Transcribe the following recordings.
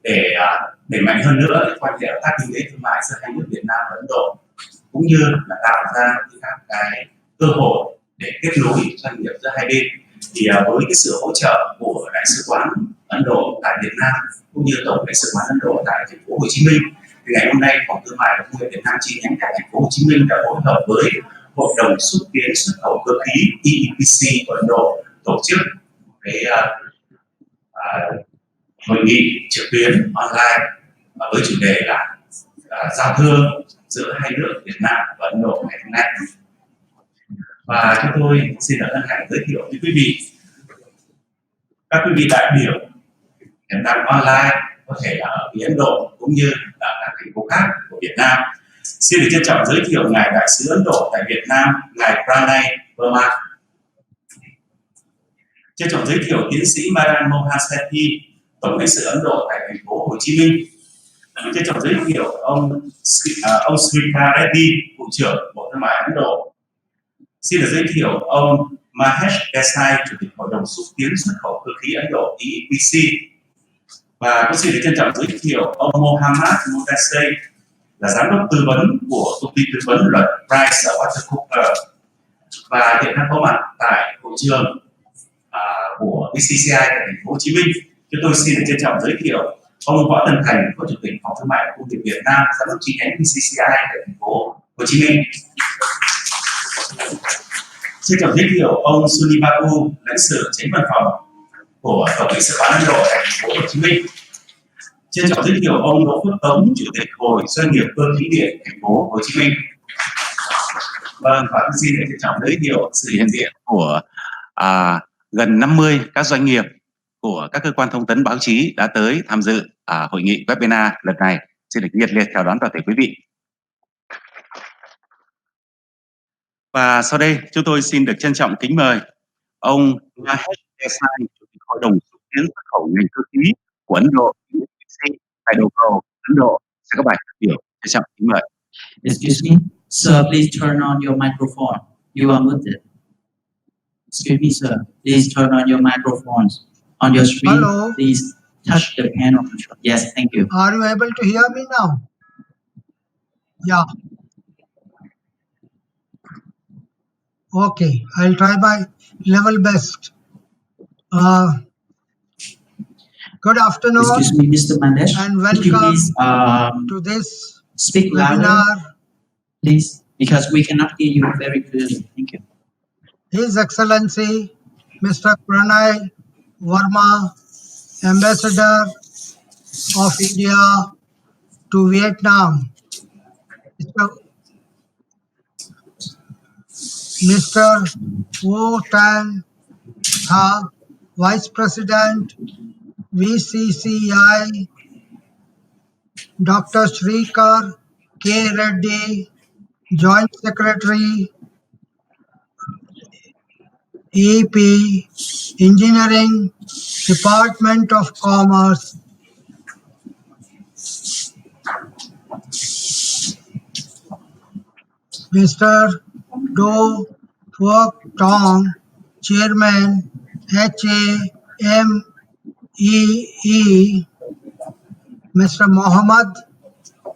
để đẩy mạnh hơn nữa cái quan hệ hợp tác kinh tế thương mại giữa hai nước Việt Nam và Ấn Độ, cũng như là tạo ra các cái cơ hội để kết nối doanh nghiệp giữa hai bên. Thì với cái sự hỗ trợ của Đại sứ quán Ấn Độ tại Việt Nam cũng như Tổng lãnh sự quán Ấn Độ tại thành phố Hồ Chí Minh, thì ngày hôm nay Phòng Thương mại và Công nghiệp Việt Nam chi nhánh tại thành phố Hồ Chí Minh đã phối hợp với Hội đồng xúc tiến xuất khẩu cơ khí EEPC của Ấn Độ tổ chức cái hội nghị trực tuyến online với chủ đề là giao thương giữa hai nước Việt Nam và Ấn Độ ngày hôm nay. Và chúng tôi xin được hân hạnh giới thiệu với quý vị các quý vị đại biểu hiện đang online, có thể là ở Ấn Độ cũng như là các thành phố khác của Việt Nam. Xin được trân trọng giới thiệu ngài đại sứ Ấn Độ tại Việt Nam, ngài Pranay Verma. Trân trọng giới thiệu tiến sĩ Madan Mohan Sethi, Tổng lãnh sự Ấn Độ tại thành phố Hồ Chí Minh. Trân trọng giới thiệu ông Srikar Reddy, Vụ trưởng Bộ Thương mại Ấn Độ. Xin được giới thiệu ông Mahesh Desai, Chủ tịch Hội đồng xúc tiến xuất khẩu cơ khí Ấn Độ EEPC. Và cũng xin được trân trọng giới thiệu ông Mohammad Mudassir, là giám đốc tư vấn của công ty tư vấn luật PricewaterhouseCoopers và hiện đang có mặt tại hội trường của BCCI tại thành phố Hồ Chí Minh. Chúng tôi xin được trân trọng giới thiệu ông Võ Tân Thành, Phó Chủ tịch Phòng Thương mại và Công nghiệp Việt Nam, giám đốc chi nhánh BCCI tại thành phố Hồ Chí Minh. Xin trọng giới thiệu ông Suni Babu, lãnh sự chánh văn phòng của Tổng lãnh sự quán Ấn Độ tại thành phố Hồ Chí Minh. Xin trọng giới thiệu ông Đỗ Phước Tống, Chủ tịch Hội Doanh nghiệp Cơ khí điện thành phố Hồ Chí Minh. Vâng, và xin trân trọng giới thiệu sự hiện diện của gần 50 các doanh nghiệp của các cơ quan thông tấn báo chí đã tới tham dự hội nghị webinar lần này. Xin được nhiệt liệt chào đón toàn thể quý vị. Và sau đây chúng tôi xin được trân trọng kính mời ông Mahesh Desai, Chủ tịch Hội đồng xúc tiến xuất khẩu ngành cơ khí của Ấn Độ tại đầu cầu Ấn Độ sẽ có bài phát biểu. Trân trọng kính mời. Excuse me, sir, please turn on your microphone. You are muted. Excuse me, sir, please turn on your microphones. On your screen, hello. Please touch the panel control. Yes, thank you. Are you able to hear me now? Yeah. Okay, I'll try my level best. Good afternoon. Excuse me, Mr. Mandesh, and could you welcome please to this speak louder, webinar. please, because we cannot hear you very clearly. Thank you. His Excellency Mr. Pranay Verma, Ambassador of India to Vietnam. Mr. Wu Tan Tha, Vice President, BCCI, Dr. Srikar K. Reddy, Joint Secretary, EP, Engineering, Department of Commerce, Mr. Do Phuoc Tong, Chairman, HAMEE, Mr. Mohammad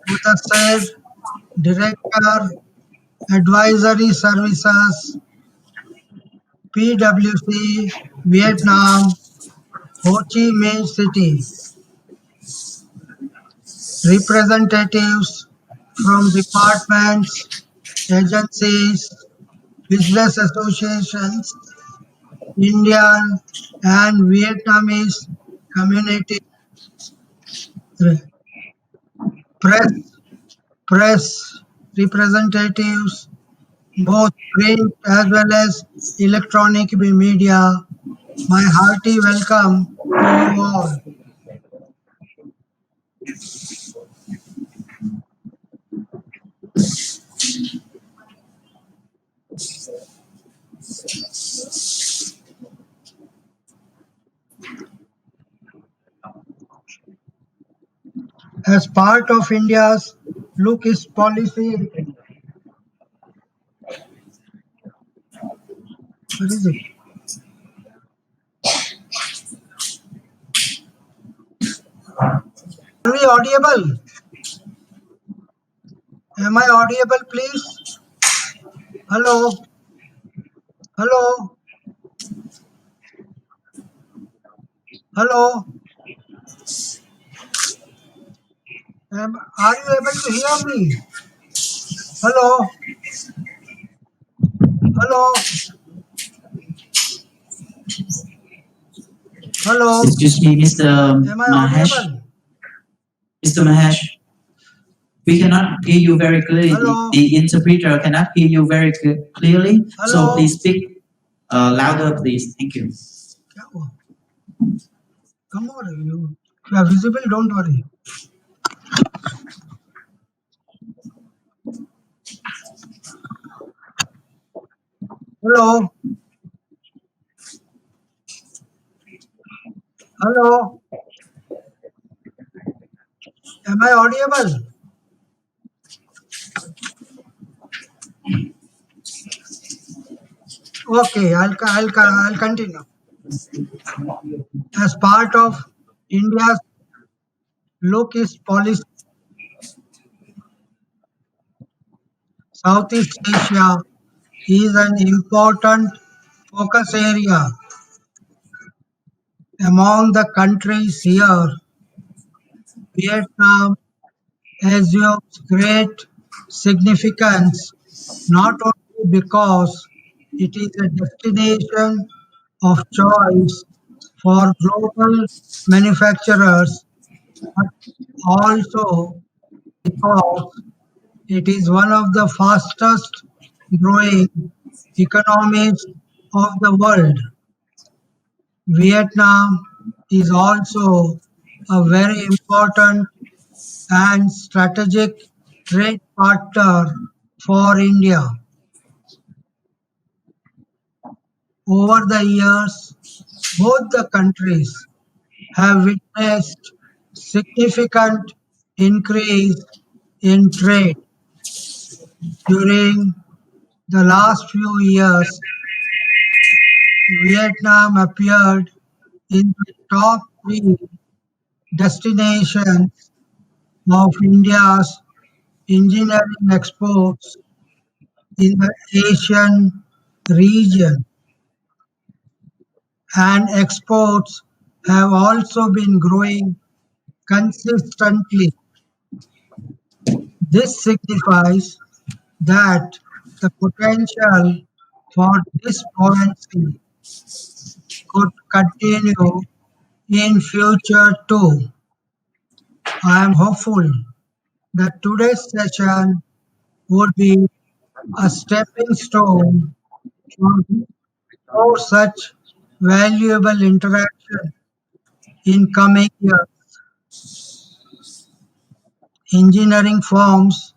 Mudassir, Director, Advisory Services, PwC, Vietnam, Ho Chi Minh City. Representatives from departments, agencies, business associations, Indian and Vietnamese community, press representatives, both print as well as electronic media, my hearty welcome to you all. As part of India's Look East policy, what is it? Are we audible? Am I audible, please? Hello? Hello? Hello? Are you able to hear me? Hello? Hello? Hello? Excuse me, Mr. Am I Mahesh. audible? Mr. Mahesh, we cannot hear you very clearly. Hello? The interpreter cannot hear you very clearly. So Hello? please speak louder, please. Thank you. क्या हुआ? Come on, you are visible, don't worry. Hello? Hello? Am I audible? Okay, I'll continue. As part of India's look East policy, Southeast Asia is an important focus area. Among the countries here, Vietnam assumes great significance not only because it is a destination of choice for global manufacturers, but also because it is one of the fastest growing economies of the world. Vietnam is also a very important and strategic trade partner for India. Over the years, both the countries have witnessed significant increase in trade. During the last few years, Vietnam appeared in the top three destinations of India's engineering exports in the Asian region, and exports have also been growing consistently. This signifies that the potential for this buoyancy could continue in future too. I am hopeful that today's session would be a stepping stone for more such valuable interaction in coming years. Engineering forms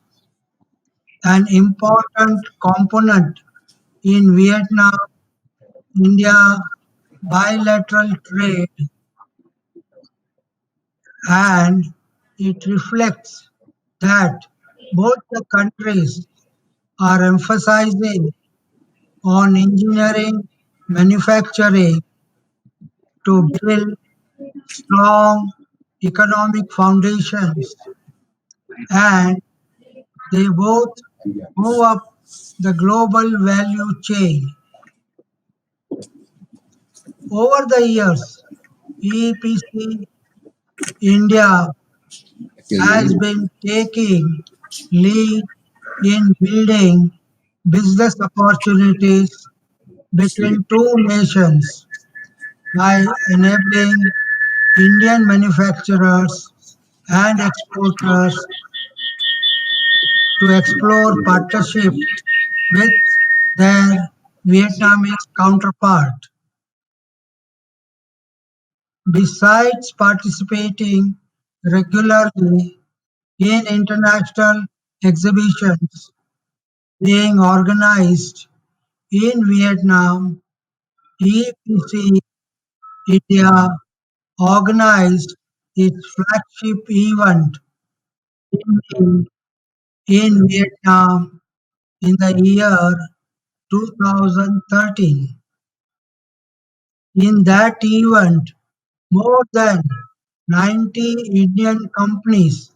an important component in Vietnam India bilateral trade, and it reflects that both the countries are emphasizing on engineering manufacturing to build strong economic foundations, and they both move up the global value chain. Over the years, EPC India has been taking lead in building business opportunities between two nations by enabling Indian manufacturers and exporters to explore partnerships with their Vietnamese counterpart. Besides participating regularly in international exhibitions being organized in Vietnam, EPC India organized its flagship event in Vietnam in the year 2013. In that event, more than 90 Indian companies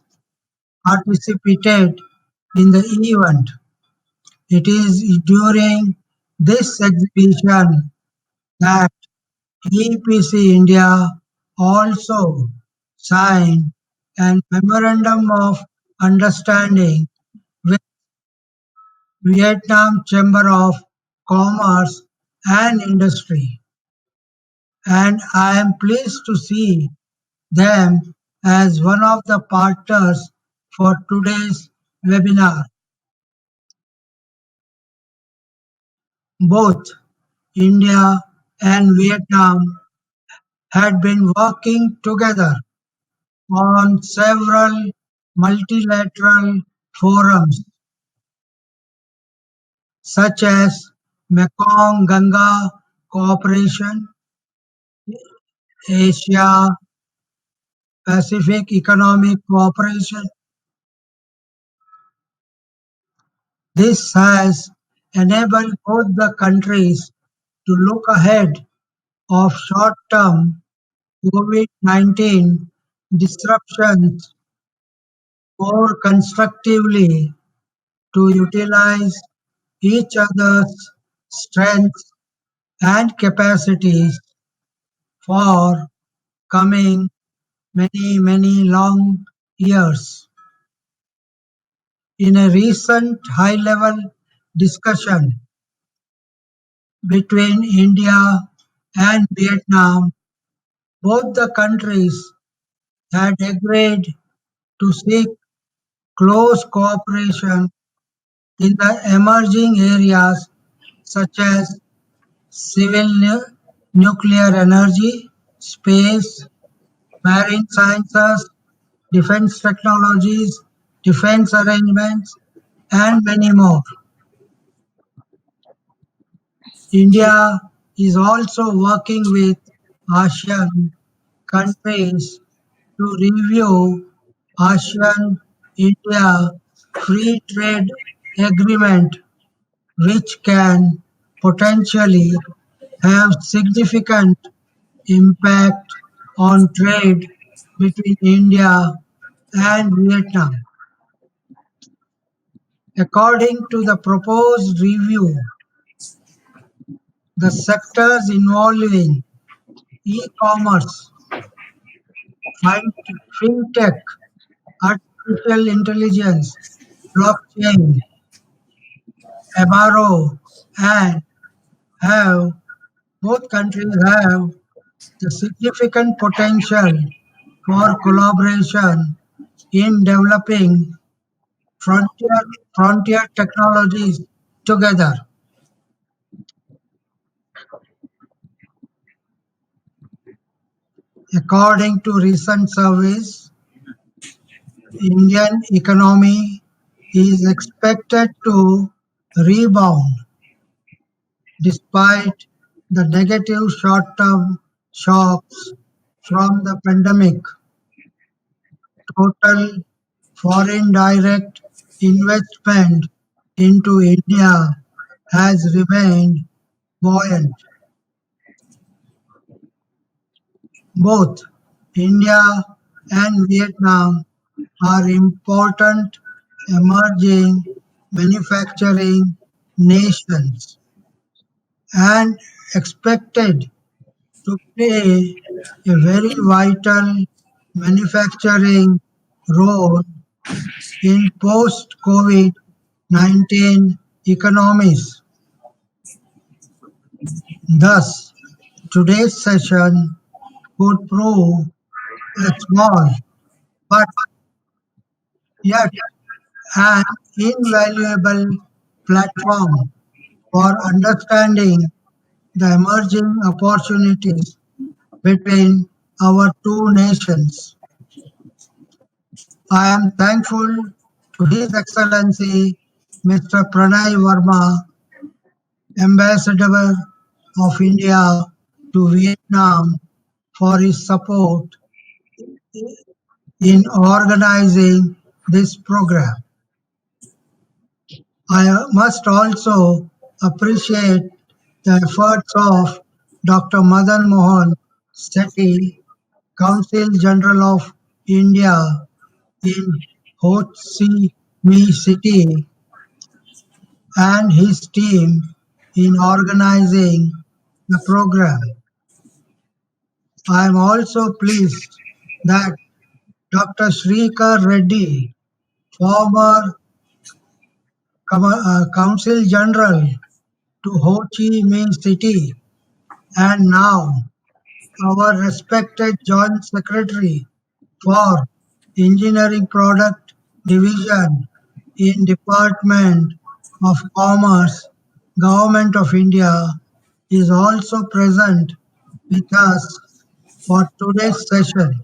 participated in the event. It is during this exhibition that EPC India also signed a memorandum of understanding with Vietnam Chamber of Commerce and Industry, and I am pleased to see them as one of the partners for today's webinar. Both India and Vietnam had been working together on several multilateral forums such as Mekong-Ganga Cooperation, Asia-Pacific Economic Cooperation. This has enabled both the countries to look ahead of short-term COVID-19 disruptions more constructively to utilize each other's strengths and capacities for coming many long years. In a recent high-level discussion between India and Vietnam, both the countries had agreed to seek close cooperation in the emerging areas such as civil nuclear energy, space, marine sciences, defense technologies, defense arrangements, and many more. India is also working with ASEAN countries to review ASEAN-India Free Trade Agreement, which can potentially have significant impact on trade between India and Vietnam. According to the proposed review, the sectors involving e-commerce, fintech, artificial intelligence, blockchain, MRO, and have both countries have the significant potential for collaboration in developing frontier frontier technologies together. According to recent surveys, Indian economy is expected to rebound despite the negative short-term shocks from the pandemic. Total foreign direct investment into India has remained buoyant. Both India and Vietnam are important emerging manufacturing nations and expected to play a very vital manufacturing role in post-COVID-19 economies. Thus, today's session could prove a small but yet an invaluable platform for understanding the emerging opportunities between our two nations. I am thankful to His Excellency Mr. Pranay Verma, Ambassador of India to Vietnam, for his support in organizing this program. I must also appreciate the efforts of Dr. Madan Mohan Sethi Consul General of India in Ho Chi Minh City and his team in organizing the program. I am also pleased that Dr. Srikar Reddy, former Consul General to Ho Chi Minh City and now our respected Joint Secretary for Engineering Product Division in Department of Commerce, Government of India is also present with us for today's session,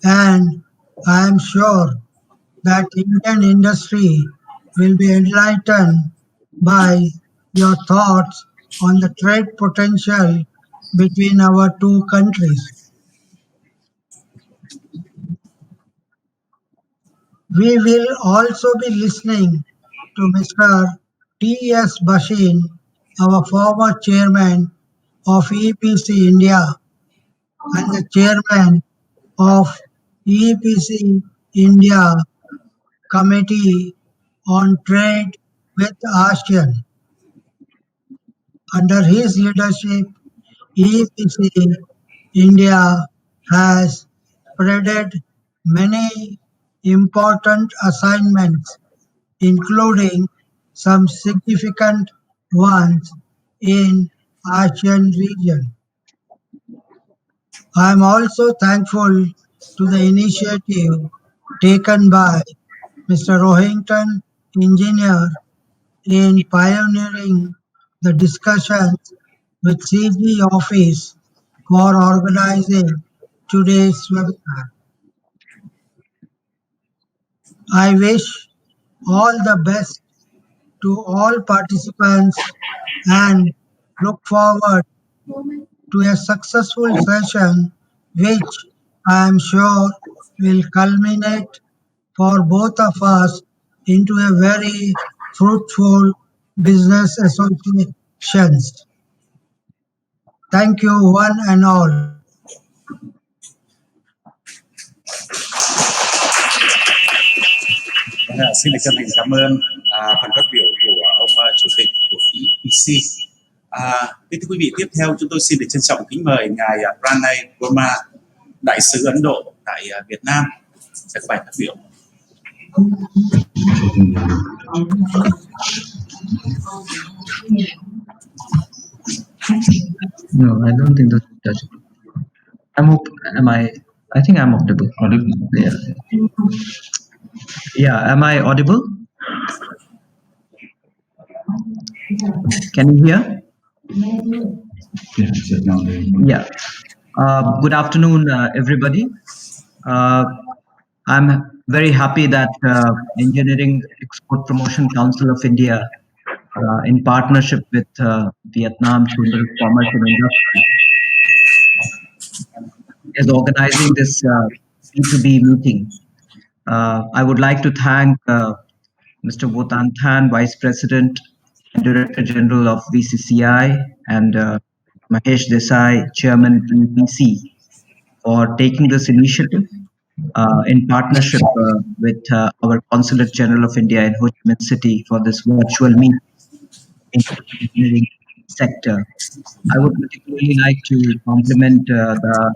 and I am sure that Indian industry will be enlightened by your thoughts on the trade potential between our two countries. We will also be listening to Mr. T.S. Bashin, our former chairman of EPC India and the chairman of EPC India Committee on Trade with ASEAN. Under his leadership, EPC India has spreaded many important assignments, including some significant ones in ASEAN region. I am also thankful to the initiative taken by Mr. Rohington Engineer in pioneering the discussions with CG Office for organizing today's webinar. I wish all the best to all participants and look forward to a successful session which I am sure will culminate for both of us into a very fruitful business associations. Thank you one and all. Xin được chân thành cảm ơn phần phát biểu của ông chủ tịch của EPC. Kính thưa quý vị, tiếp theo chúng tôi xin được trân trọng kính mời ngài Pranay Verma, đại sứ Ấn Độ tại Việt Nam sẽ có bài phát biểu. No, I don't think that's. I think I'm audible. Yeah. Yeah. Am I audible? Can you hear? Yeah. Good afternoon, everybody. I'm very happy that Engineering Export Promotion Council of India, in partnership with Vietnam Chamber of Commerce and Industry, is organizing this B2B meeting. I would like to thank Mr. Vo Tan Than, Vice President and Director General of VCCI, and Mahesh Desai, Chairman EPC, for taking this initiative in partnership with our Consulate General of India in Ho Chi Minh City for this virtual meeting in the engineering sector. I would particularly like to compliment the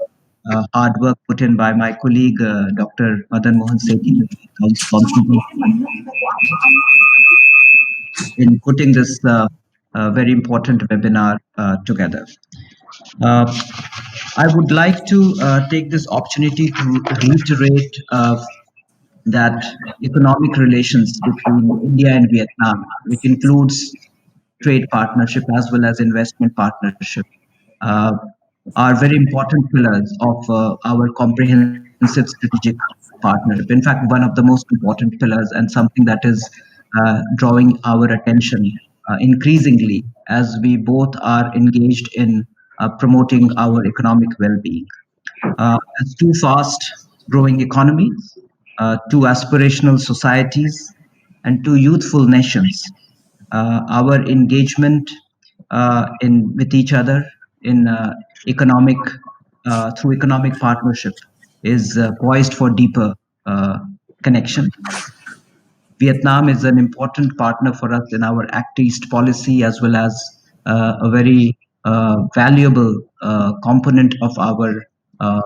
hard work put in by my colleague, Dr. Madan Mohan Sethi, in putting this very important webinar together. I would like to take this opportunity to reiterate that economic relations between India and Vietnam, which includes trade partnership as well as investment partnership, are very important pillars of our comprehensive strategic partnership. In fact, one of the most important pillars, and something that is drawing our attention increasingly as we both are engaged in promoting our economic well-being. As two fast-growing economies, two aspirational societies, and two youthful nations, our engagement with each other in economic through economic partnership is poised for deeper connection. Vietnam is an important partner for us in our Act East policy, as well as a very valuable component of our uh,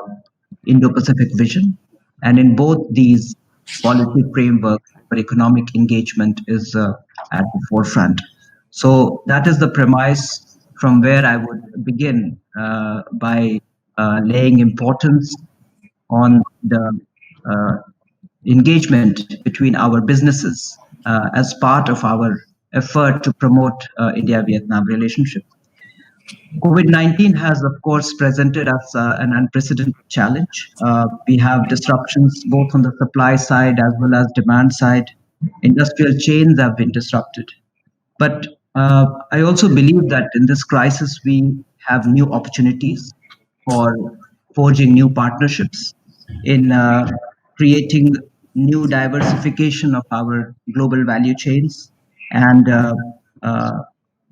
Indo-Pacific vision. And in both these policy frameworks, our economic engagement is at the forefront. So that is the premise from where I would begin by laying importance on the uh, engagement between our businesses as part of our effort to promote India-Vietnam relationship. COVID-19 has, of course, presented us an unprecedented challenge. We have disruptions both on the supply side as well as demand side. Industrial chains have been disrupted. But I also believe that in this crisis, we have new opportunities for forging new partnerships, in creating new diversification of our global value chains, and uh,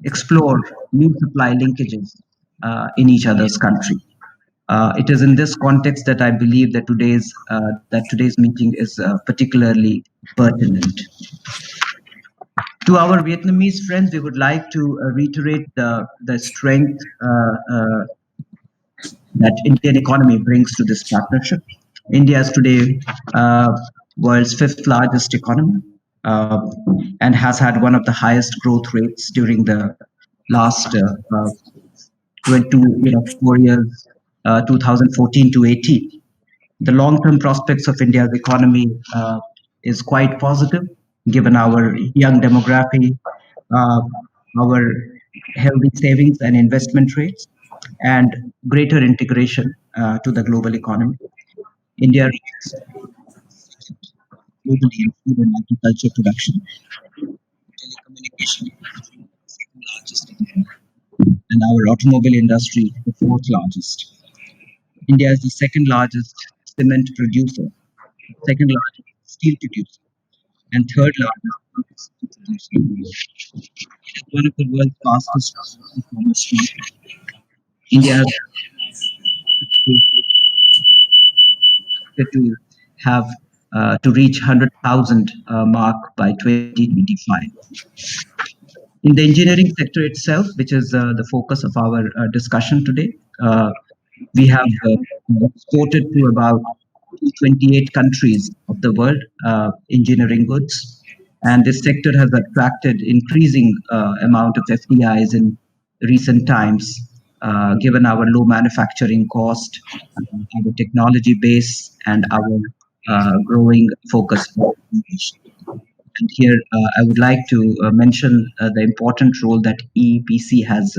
explore new supply linkages in each other's country. It is in this context that I believe that today's meeting is particularly pertinent. To our Vietnamese friends, we would like to reiterate the strength that Indian economy brings to this partnership. India is today world's fifth largest economy uh, and has had one of the highest growth rates during the last 4 years, 2014 to 18. The long-term prospects of India's economy is quite positive, given our young demography, uh, our healthy savings and investment rates, and greater integration to the global economy. India ranks globally in food and agriculture production. Telecommunication industry, the second largest in the world, and our automobile industry, the fourth largest. India is the second largest cement producer, second largest steel producer, and third largest producer in the world. It is one of the world's fastest e-commerce markets. India has to have to reach 100,000 mark by 2025. In the engineering sector itself, which is the focus of our discussion today, we have exported to about 28 countries of the world engineering goods, and this sector has attracted increasing amount of FDIs in recent times, given our low manufacturing cost, our technology base, and our growing focus on innovation. And here, I would like to mention the important role that EPC has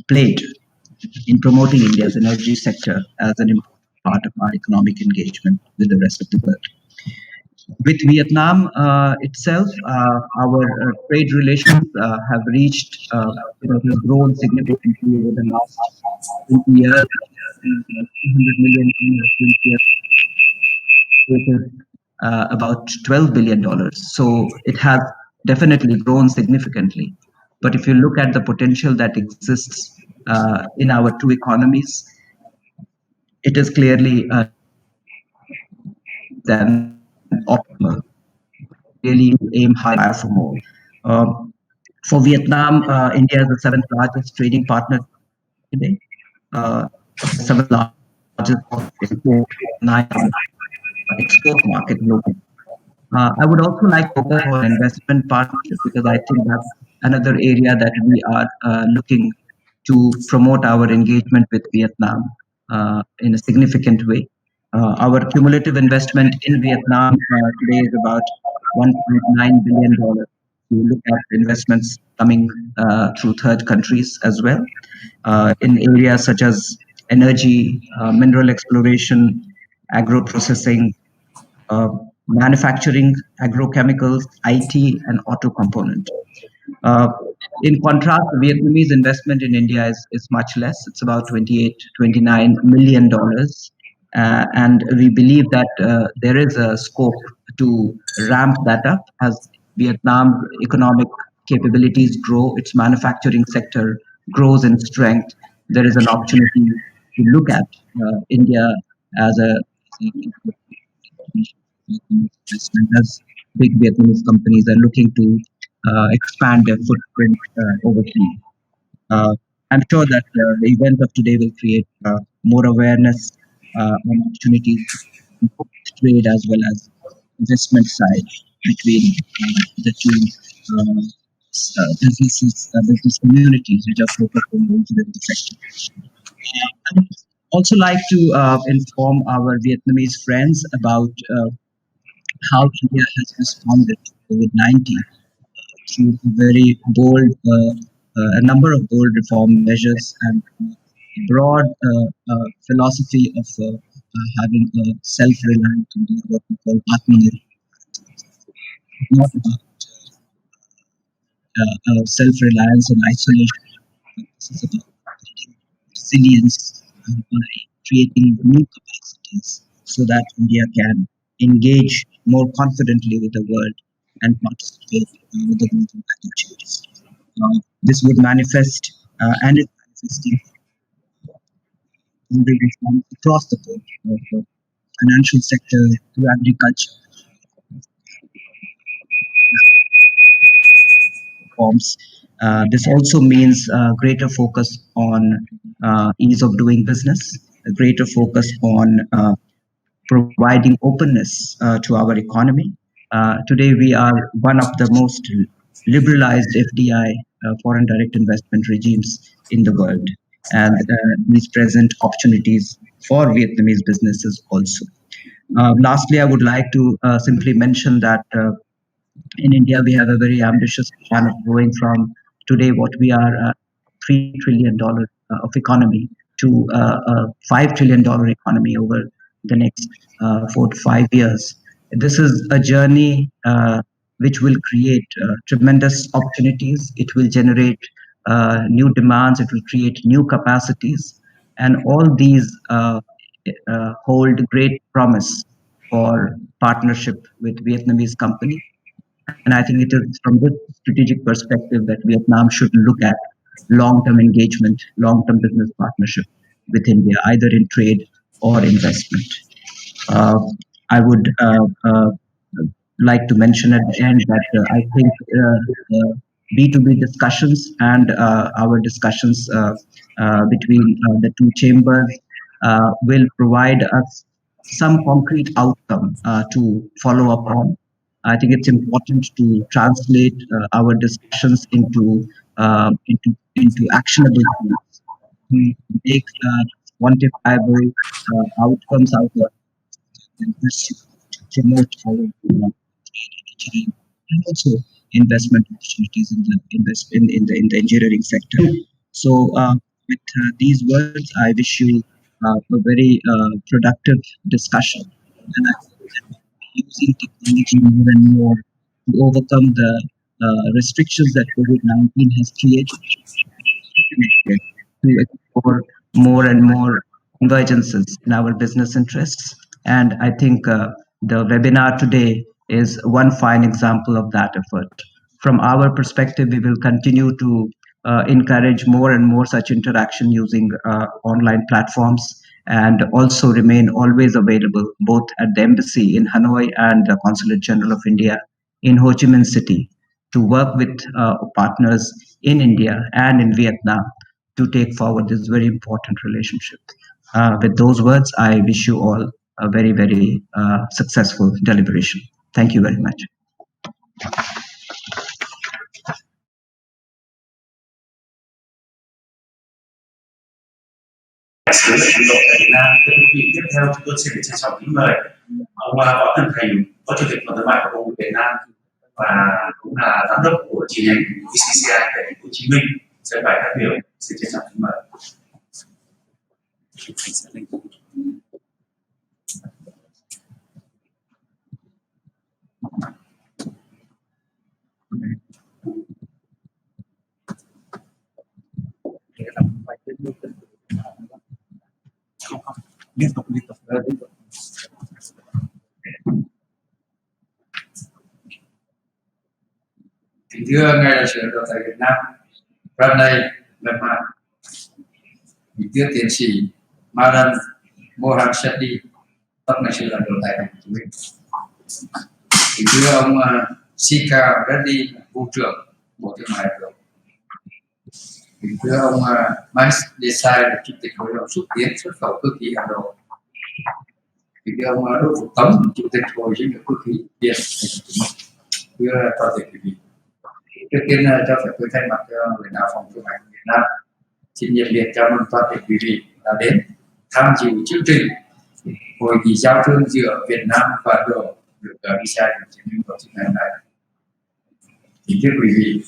played in promoting India's energy sector as an important part of our economic engagement with the rest of the world. With Vietnam itself, our trade relations have reached, has grown significantly over the last 20 years. 200 million in 20 years, which is about $12 billion. So it has definitely grown significantly. But if you look at the potential that exists in our two economies, it is clearly than optimal. Really aim higher for more. For Vietnam, India is the seventh largest trading partner today. Seventh largest export, export market globally. I would also like to focus on investment partnership, because I think that's another area that we are looking to promote our engagement with Vietnam in a significant way. Our cumulative investment in Vietnam today is about $1.9 billion. We look at investments coming through third countries as well, in areas such as energy, mineral exploration, agro processing, manufacturing, agrochemicals, IT, and auto component. Uh, in contrast, the Vietnamese investment in India is much less. It's about $29 million. And we believe that there is a scope to ramp that up as Vietnam economic capabilities grow, its manufacturing sector grows in strength. There is an opportunity to look at India as a investment, as big Vietnamese companies are looking to expand their footprint overseas. I'm sure that the event of today will create more awareness on opportunities in both trade as well as investment side between the two business communities which are focused on the engineering sector. I would also like to inform our Vietnamese friends about how India has responded to COVID-19 through a number of bold reform measures and broad philosophy of having a self-reliant India, what we call Atmanirbhar, not about self-reliance and isolation. This is about building resilience by creating new capacities so that India can engage more confidently with the world and participate with the global value chains. This would manifest and is manifesting in the reforms across the board, from financial sector to agriculture reforms. This also means greater focus on ease of doing business, a greater focus on providing openness to our economy. Today, we are one of the most liberalized FDI, foreign direct investment regimes in the world, and these present opportunities for Vietnamese businesses also. Lastly, I would like to simply mention that in India, we have a very ambitious plan of growing from today what we are $3 trillion of economy to a $5 trillion economy over the next 4 to 5 years. This is a journey which will create tremendous opportunities. It will generate new demands. It will create new capacities, and all these hold great promise for partnership with Vietnamese companies. And I think it is from this strategic perspective that Vietnam should look at long-term engagement, long-term business partnership with India, either in trade or investment. Uh, I would like to mention at the end that I think B2B discussions and our discussions between the two chambers will provide us some concrete outcome to follow up on. I think it's important to translate our discussions into actionable tools to make quantifiable outcomes out of and pursue to promote our trade and also investment opportunities in the in the engineering sector. So with these words, I wish you a very productive discussion, and I hope that we'll be using technology more and more to overcome the restrictions that COVID-19 has created to explore more and more convergences in our business interests. And I think the webinar today is one fine example of that effort. From our perspective, we will continue to encourage more and more such interaction using online platforms and also remain always available both at the embassy in Hanoi and the Consulate General of India in Ho Chi Minh City to work with partners in India and in Vietnam to take forward this very important relationship. With those words, I wish you all a very, very successful deliberation. Thank you very much. Xử lý Ấn Độ tại Việt Nam. Thưa quý vị, tiếp theo chúng tôi xin trân trọng kính mời ông Võ Tân Thành, Phó Chủ tịch Phòng thương mại và Công nghiệp Việt Nam và cũng là giám đốc của chi nhánh VCCI tại Thành phố Hồ Chí Minh sẽ bài phát biểu. Xin trân trọng kính mời. Liên tục. Kính thưa ngài đại sứ Ấn Độ tại Việt Nam, hôm nay gặp mặt kính thưa tiến sĩ Madam Mohan Shetty, tất là sự lần đầu tại thành phố Hồ Chí Minh. Thì thưa ông Sika Reddy, vụ trưởng Bộ Thương mại Ấn Độ. Thì thưa ông Mas Desai, là chủ tịch hội đồng xúc tiến xuất khẩu cơ khí Ấn Độ. Thì thưa ông Đỗ Phục Tống, chủ tịch hội doanh nghiệp cơ khí Việt. Thưa toàn thể quý vị, trước tiên cho phép tôi thay mặt cho lãnh đạo phòng thương mại Việt Nam xin nhiệt liệt chào mừng toàn thể quý vị đã đến tham dự chương trình hội nghị giao thương giữa Việt Nam và Ấn Độ được VCI Hồ Chí Minh tổ chức ngày hôm nay. Kính thưa quý vị,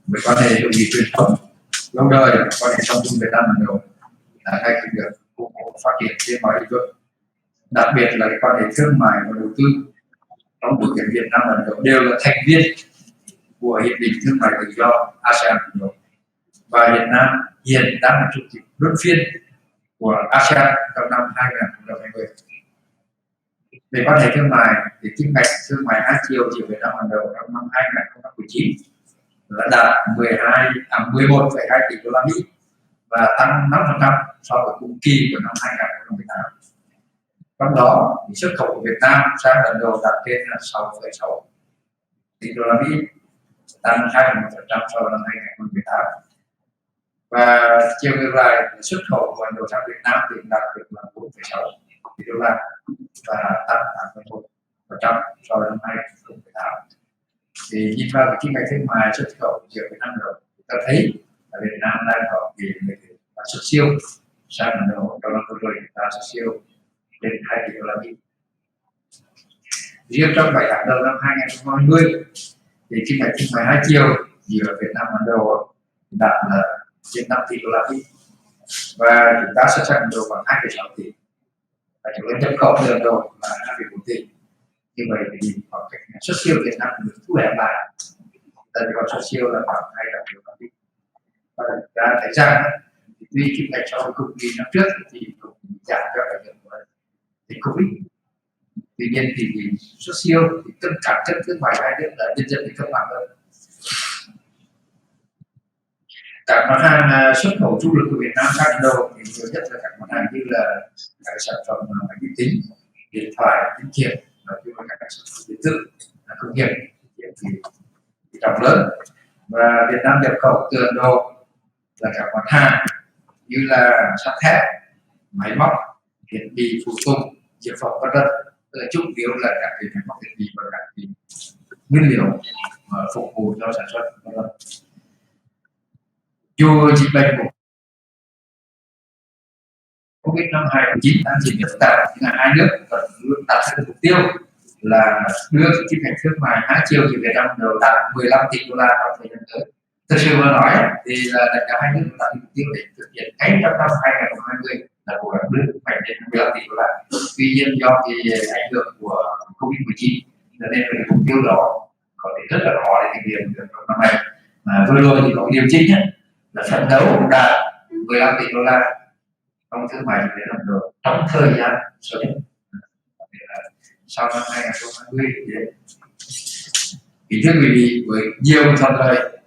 với quan hệ hữu nghị truyền thống lâu đời, quan hệ song phương Việt Nam Ấn Độ đã ngày càng được củng cố phát triển trên mọi lĩnh vực, đặc biệt là quan hệ thương mại và đầu tư trong bối cảnh Việt Nam và Ấn Độ đều là thành viên của hiệp định thương mại tự do ASEAN Ấn Độ, và Việt Nam hiện đang là chủ tịch luân phiên của ASEAN trong năm 2020. Về quan hệ thương mại thì kim ngạch thương mại hai chiều giữa Việt Nam và Ấn Độ trong năm 2019 đã đạt 11,2 tỷ đô la Mỹ và tăng 5% so với cùng kỳ của năm 2018. Trong đó thì xuất khẩu của Việt Nam sang Ấn Độ đạt trên 6,6 tỷ đô la Mỹ, tăng 21% so với năm 2018. Và chiều ngược lại, xuất khẩu của Ấn Độ sang Việt Nam thì đạt được là 4,6 tỷ đô la và tăng 8,1% so với năm 2018. Thì nhìn vào cái kim ngạch thương mại xuất khẩu giữa Việt Nam và Ấn Độ, ta thấy là Việt Nam đang có cái xuất siêu sang Ấn Độ trong năm vừa rồi, ta xuất siêu đến 2 tỷ đô la Mỹ. Riêng trong 7 tháng đầu năm 2020 thì kim ngạch thương mại hai chiều giữa Việt Nam và Ấn Độ đạt là trên 5 tỷ đô la Mỹ, và chúng ta xuất sang Ấn Độ khoảng 2,6 tỷ, và chúng ta nhập khẩu từ Ấn Độ là 2,4 tỷ. Như vậy thì khoảng cách xuất siêu Việt Nam được thu hẹp lại, tại vì còn xuất siêu là khoảng 200 triệu đô la Mỹ. Và chúng ta thấy rằng thì tuy kim ngạch so với cùng kỳ năm trước thì cũng giảm cho ảnh hưởng của dịch Covid. Tuy nhiên thì xuất siêu thì tất cả chất thương mại hai nước là nhân dân thì cân bằng hơn. Các mặt hàng xuất khẩu du lịch của Việt Nam sang Ấn Độ thì nhiều nhất là các mặt hàng như là các sản phẩm máy vi tính, điện thoại, linh kiện, và các sản phẩm điện tử, công nghiệp thì trọng lớn. Và Việt Nam nhập khẩu từ Ấn Độ là các mặt hàng như là sắt thép, máy móc, thiết bị phụ tùng, dược phẩm v.v. Chủ yếu là các cái máy móc thiết bị và các cái nguyên liệu phục vụ cho sản xuất v.v. Dù dịch bệnh của Covid năm 2019 đang diễn biến phức tạp, nhưng hai nước vẫn luôn đặt ra mục tiêu là đưa kim ngạch thương mại hai chiều giữa Việt Nam và Ấn Độ đạt 15 tỷ đô la trong thời gian tới. Thực sự mà nói thì là cả hai nước đặt mục tiêu để thực hiện ngay trong năm 2020 là cố gắng đưa mạnh đến 15 tỷ đô la. Tuy nhiên do cái ảnh hưởng của Covid-19 nên cái mục tiêu đó có thể rất là khó để thực hiện được trong năm nay. Mà vừa rồi thì có điều chỉnh là phấn đấu đạt 15 tỷ đô la trong thương mại Việt Nam Ấn Độ trong thời gian sớm, sau năm 2020. Kính thưa quý vị, với nhiều thuận lợi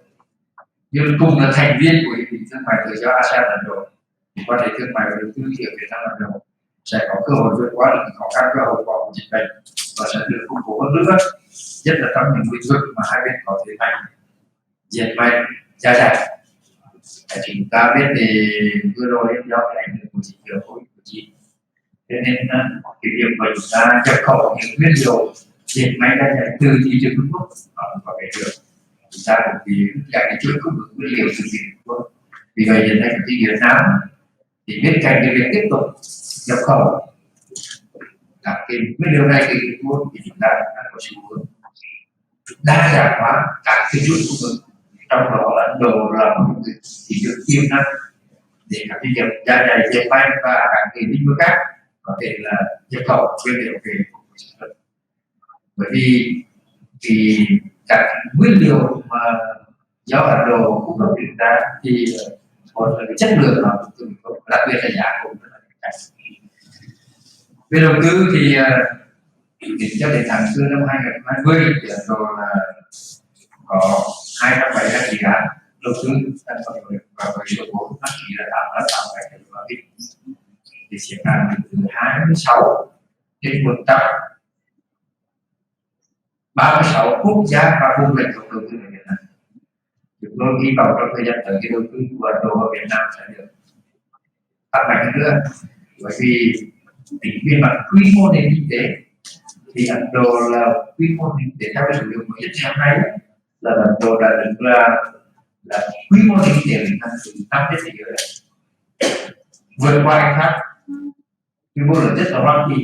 nhưng cùng là thành viên của hiệp định thương mại tự do ASEAN Ấn Độ, thì quan hệ thương mại và đầu tư giữa Việt Nam và Ấn Độ sẽ có cơ hội vượt qua được khó khăn do hậu quả của dịch bệnh và sẽ được củng cố hơn nữa, nhất là trong những lĩnh vực mà hai bên có thế mạnh diệt mạnh gia giảm. Chúng ta biết thì vừa rồi do ảnh hưởng của dịch bệnh Covid-19, cho nên cái việc mà chúng ta nhập khẩu những nguyên liệu diệt may ra từ thị trường Trung Quốc có cái được chúng ta cũng vì cái chuỗi cung ứng nguyên liệu từ thị trường Trung Quốc. Vì vậy hiện nay thị trường Việt Nam thì bên cạnh cái việc tiếp tục nhập khẩu các cái nguyên liệu này từ Trung Quốc thì chúng ta đã có xu hướng đa dạng hóa các cái chuỗi cung ứng, trong đó là Ấn Độ là một thị trường tiềm năng để các doanh nghiệp gia dày dệt may và các cái lĩnh vực khác có thể là nhập khẩu nguyên liệu về sản xuất. Bởi vì thì các nguyên liệu mà do Ấn Độ cung cấp chúng ta thì một là cái chất lượng nó cũng đặc biệt là giá cũng rất là cao. Về đầu tư thì cho đến tháng 4 năm 2020 thì Ấn Độ là có 272 dự án đầu tư và với số vốn đăng ký là 8,8 tỷ đô la Mỹ. Thì thì sẽ đạt từ 26 đến 136 quốc gia và vùng lãnh thổ đầu tư ở Việt Nam. Chúng tôi hy vọng trong thời gian tới cái đầu tư của Ấn Độ vào Việt Nam sẽ được tăng mạnh hơn nữa, bởi vì tính về mặt quy mô nền kinh tế thì Ấn Độ là quy mô nền kinh tế theo cái số liệu mới nhất hiện nay là Ấn Độ đã đứng là quy mô nền kinh tế Việt Nam thứ 5 trên thế giới, vượt qua Anh khác. Quy mô lớn nhất là Hoa Kỳ,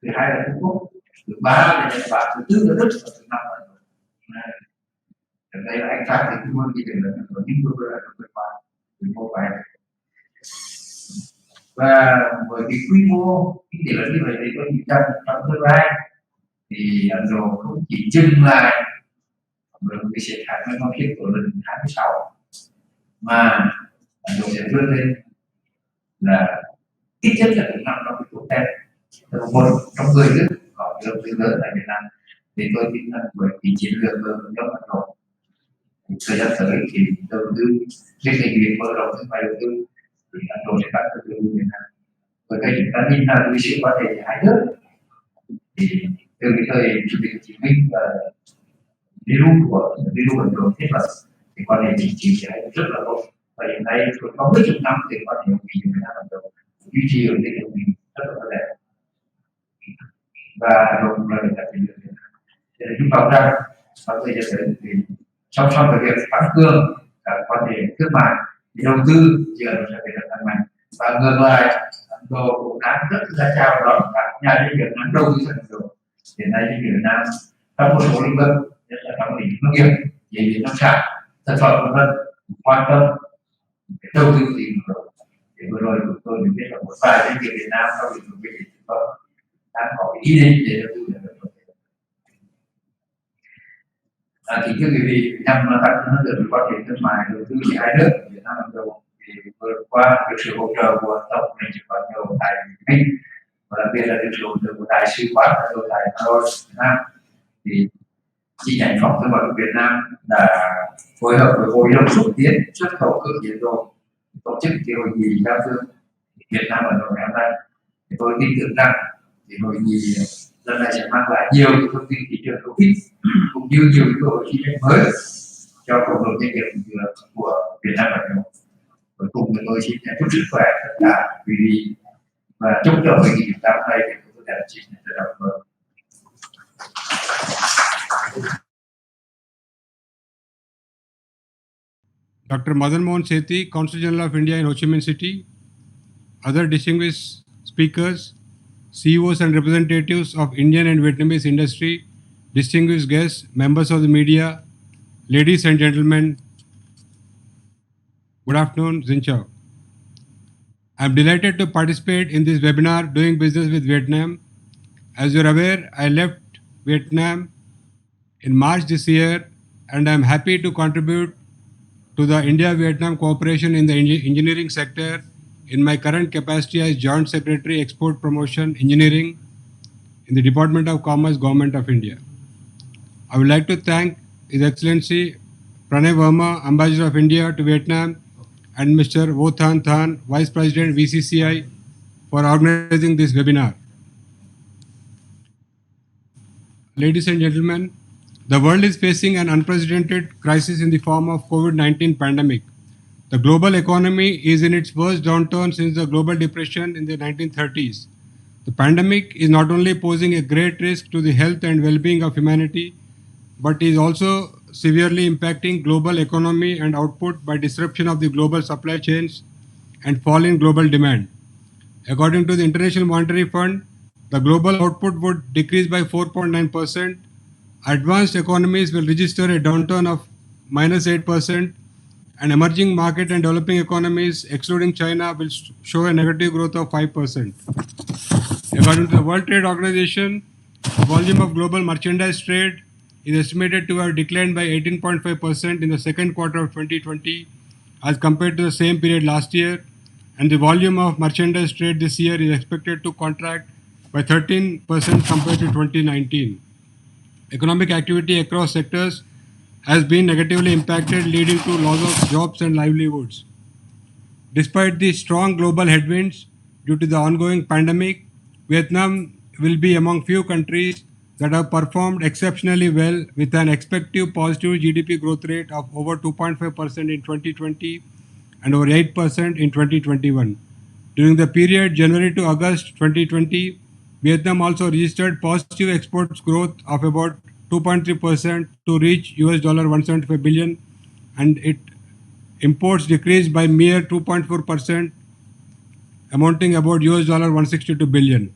thứ hai là Trung Quốc, thứ ba là Nhật Bản, thứ tư là Đức và thứ năm là Ấn Độ. Ở đây là Anh khác thì quy mô kinh tế lớn nhất, nhưng vừa là vượt qua quy mô của Anh. Và với cái quy mô kinh tế lớn như vậy thì tôi nghĩ rằng trong tương lai thì Ấn Độ không chỉ dừng lại với cái sự khác với con số của lần 26 mà Ấn Độ sẽ vươn lên là ít nhất là từng năm trong cái top 10, một trong 10 nước có đầu tư lớn tại Việt Nam. Thì tôi tin rằng với cái chiến lược của Ấn Độ thời gian tới thì đầu tư trên cái việc mở rộng thương mại đầu tư thì Ấn Độ sẽ tăng đầu tư Việt Nam. Với cái chúng ta nhìn là cái sự quan hệ hai nước thì từ cái thời Chủ tịch Hồ Chí Minh và Nehru Ấn Độ thiết lập thì quan hệ chính trị sẽ rất là tốt, và hiện nay có mấy chục năm thì quan hệ hữu nghị Việt Nam Ấn Độ duy trì ở cái hữu nghị rất là tốt đẹp, và Ấn Độ cũng là người ta chiến lược Việt Nam. Để chúng ta rằng trong thời gian tới thì song song với việc tăng cường các quan hệ thương mại thì đầu tư giữa Ấn Độ sẽ phải tăng mạnh, và ngược lại Ấn Độ cũng đang rất là chào đón các nhà doanh nghiệp đang đầu tư sang Ấn Độ. Hiện nay doanh nghiệp Việt Nam trong một số lĩnh vực, nhất là trong lĩnh vực nông nghiệp, chế biến nông sản, thực phẩm v.v. quan tâm đầu tư từ Ấn Độ. Thì vừa rồi chúng tôi được biết là một vài doanh nghiệp Việt Nam trong lĩnh vực chế biến thực phẩm đang có ý định để đầu tư ở Ấn Độ. Thì thưa quý vị, nhằm tăng hơn được quan hệ thương mại đầu tư giữa hai nước Việt Nam Ấn Độ thì vừa qua được sự hỗ trợ của tổng lãnh sự quán Ấn Độ tại Mỹ, và đặc biệt là được sự hỗ trợ của đại sứ quán Ấn Độ tại Hanoi, Việt Nam, thì chi nhánh phòng thương mại Việt Nam đã phối hợp với Hội đồng xúc tiến xuất khẩu cơ khí Ấn Độ tổ chức cái hội nghị giao thương Việt Nam Ấn Độ ngày hôm nay. Thì tôi tin tưởng rằng thì hội nghị lần này sẽ mang lại nhiều thông tin thị trường hữu ích cũng như nhiều cơ hội kinh doanh mới cho cộng đồng doanh nghiệp của Việt Nam và Ấn Độ. Cuối cùng thì tôi xin chúc sức khỏe tất cả quý vị và chúc cho hội nghị chúng ta hôm nay thì có thể chia sẻ rất là vâng. Dr. Madan Mohan Sethi, Consul General of India in Ho Chi Minh City, other distinguished speakers, CEOs and representatives of Indian and Vietnamese industry, distinguished guests, members of the media, ladies and gentlemen, good afternoon, Xin chào. I am delighted to participate in this webinar, Doing Business with Vietnam. As you are aware, I left Vietnam in March this year, and I am happy to contribute to the India-Vietnam cooperation in the engineering sector in my current capacity as Joint Secretary Export Promotion Engineering in the Department of Commerce, Government of India. I would like to thank His Excellency Pranay Verma, Ambassador of India to Vietnam, and Mr. Vo Than Than, Vice President VCCI, for organizing this webinar. Ladies and gentlemen, the world is facing an unprecedented crisis in the form of COVID-19 pandemic. The global economy is in its worst downturn since the global depression in the 1930s. The pandemic is not only posing a great risk to the health and well-being of humanity, but is also severely impacting global economy and output by disruption of the global supply chains and fall in global demand. According to the International Monetary Fund, the global output would decrease by 4.9%. Advanced economies will register a downturn of -8%, and emerging market and developing economies, excluding China, will show a negative growth of 5%. According to the World Trade Organization, the volume of global merchandise trade is estimated to have declined by 18.5% in the second quarter of 2020 as compared to the same period last year, and the volume of merchandise trade this year is expected to contract by 13% compared to 2019. Economic activity across sectors has been negatively impacted, leading to loss of jobs and livelihoods. Despite the strong global headwinds, due to the ongoing pandemic, Vietnam will be among few countries that have performed exceptionally well with an expected positive GDP growth rate of over 2.5% in 2020 and over 8% in 2021. During the period January to August 2020, Vietnam also registered positive exports growth of about 2.3% to reach US dollar 175 billion, and its imports decreased by mere 2.4%, amounting about US dollar 162 billion.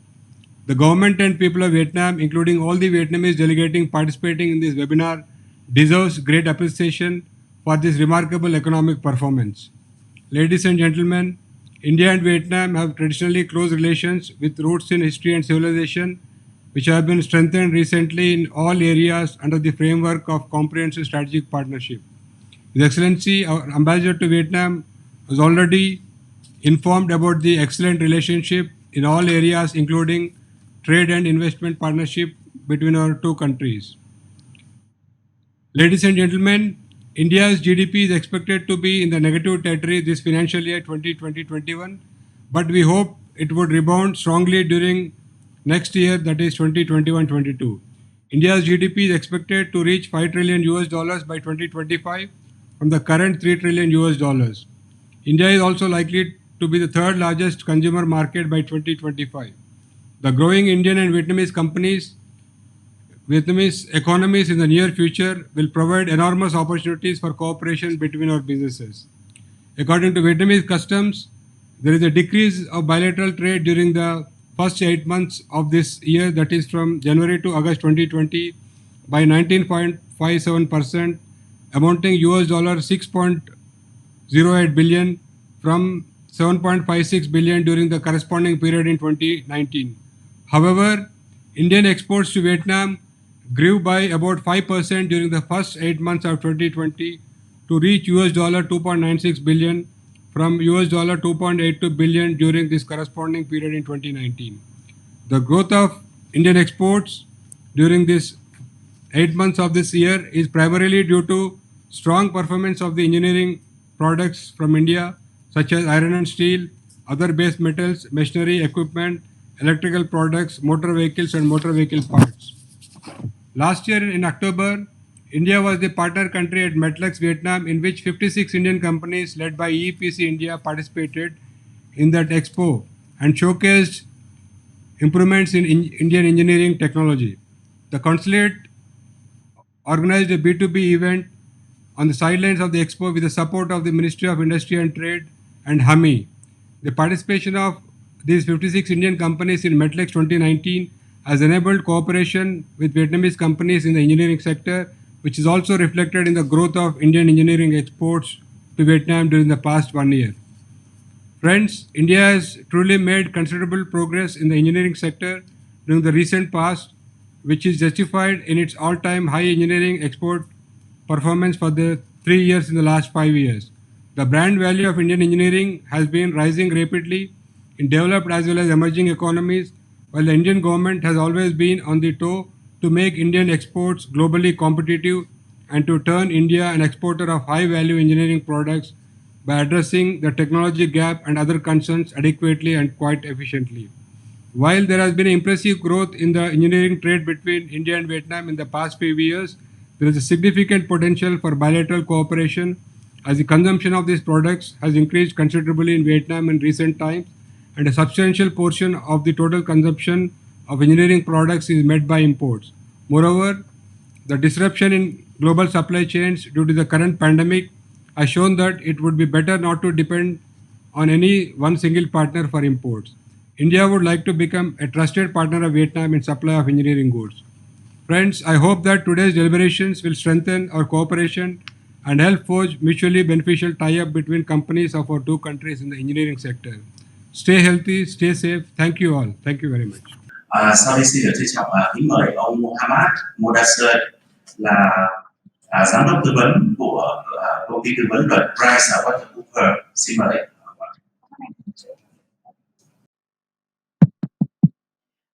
The government and people of Vietnam, including all the Vietnamese delegating participating in this webinar, deserves great appreciation for this remarkable economic performance. Ladies and gentlemen, India and Vietnam have traditionally close relations with roots in history and civilization, which have been strengthened recently in all areas under the framework of comprehensive strategic partnership. His Excellency, our Ambassador to Vietnam, was already informed about the excellent relationship in all areas, including trade and investment partnership between our two countries. Ladies and gentlemen, India's GDP is expected to be in the negative territory this financial year 2020-21, but we hope it would rebound strongly during next year, that is 2021-22. India's GDP is expected to reach 5 trillion US dollars by 2025 from the current 3 trillion US dollars. India is also likely to be the third largest consumer market by 2025. The growing Indian and Vietnamese economies in the near future will provide enormous opportunities for cooperation between our businesses. According to Vietnamese customs, there is a decrease of bilateral trade during the first 8 months of this year, that is from January to August 2020, by 19.57%, amounting US dollar 6.08 billion from 7.56 billion during the corresponding period in 2019. However, Indian exports to Vietnam grew by about 5% during the first 8 months of 2020 to reach US dollar 2.96 billion from US dollar 2.82 billion during this corresponding period in 2019. The growth of Indian exports during this 8 months of this year is primarily due to strong performance of the engineering products from India, such as iron and steel, other base metals, machinery, equipment, electrical products, motor vehicles, and motor vehicle parts. Last year in October, India was the partner country at Metlex Vietnam, in which 56 Indian companies led by EPC India participated in that expo and showcased improvements in Indian engineering technology. The consulate organized a B2B event on the sidelines of the expo with the support of the Ministry of Industry and Trade and HAMI. The participation of these 56 Indian companies in Metlex 2019 has enabled cooperation with Vietnamese companies in the engineering sector, which is also reflected in the growth of Indian engineering exports to Vietnam during the past 1 year. Friends, India has truly made considerable progress in the engineering sector during the recent past, which is justified in its all-time high engineering export performance for the 3 years in the last 5 years. The brand value of Indian engineering has been rising rapidly in developed as well as emerging economies, while the Indian government has always been on the toe to make Indian exports globally competitive and to turn India an exporter of high-value engineering products by addressing the technology gap and other concerns adequately and quite efficiently. While there has been impressive growth in the engineering trade between India and Vietnam in the past few years, there is a significant potential for bilateral cooperation as the consumption of these products has increased considerably in Vietnam in recent times, and a substantial portion of the total consumption of engineering products is met by imports. Moreover, the disruption in global supply chains due to the current pandemic has shown that it would be better not to depend on any one single partner for imports. India would like to become a trusted partner of Vietnam in supply of engineering goods. Friends, I hope that today's deliberations will strengthen our cooperation and help forge mutually beneficial tie-up between companies of our two countries in the engineering sector. Stay healthy, stay safe. Thank you all. Thank you very much. Sau đây xin được trân trọng kính mời ông Mohammad Modassar là giám đốc tư vấn của công ty tư vấn luật PricewaterhouseCoopers. Xin mời.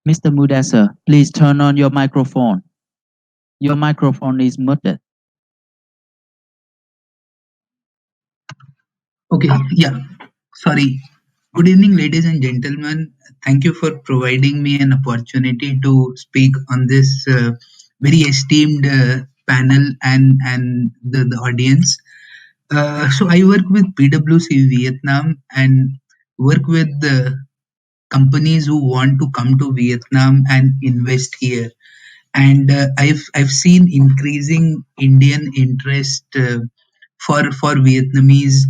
Mr. Mudassar, please turn on your microphone. Your microphone is muted. Okay, yeah, sorry. Good evening, ladies and gentlemen. Thank you for providing me an opportunity to speak on this very esteemed panel and the audience. So I work with PwC Vietnam and work with companies who want to come to Vietnam and invest here. And I've seen increasing Indian interest for Vietnamese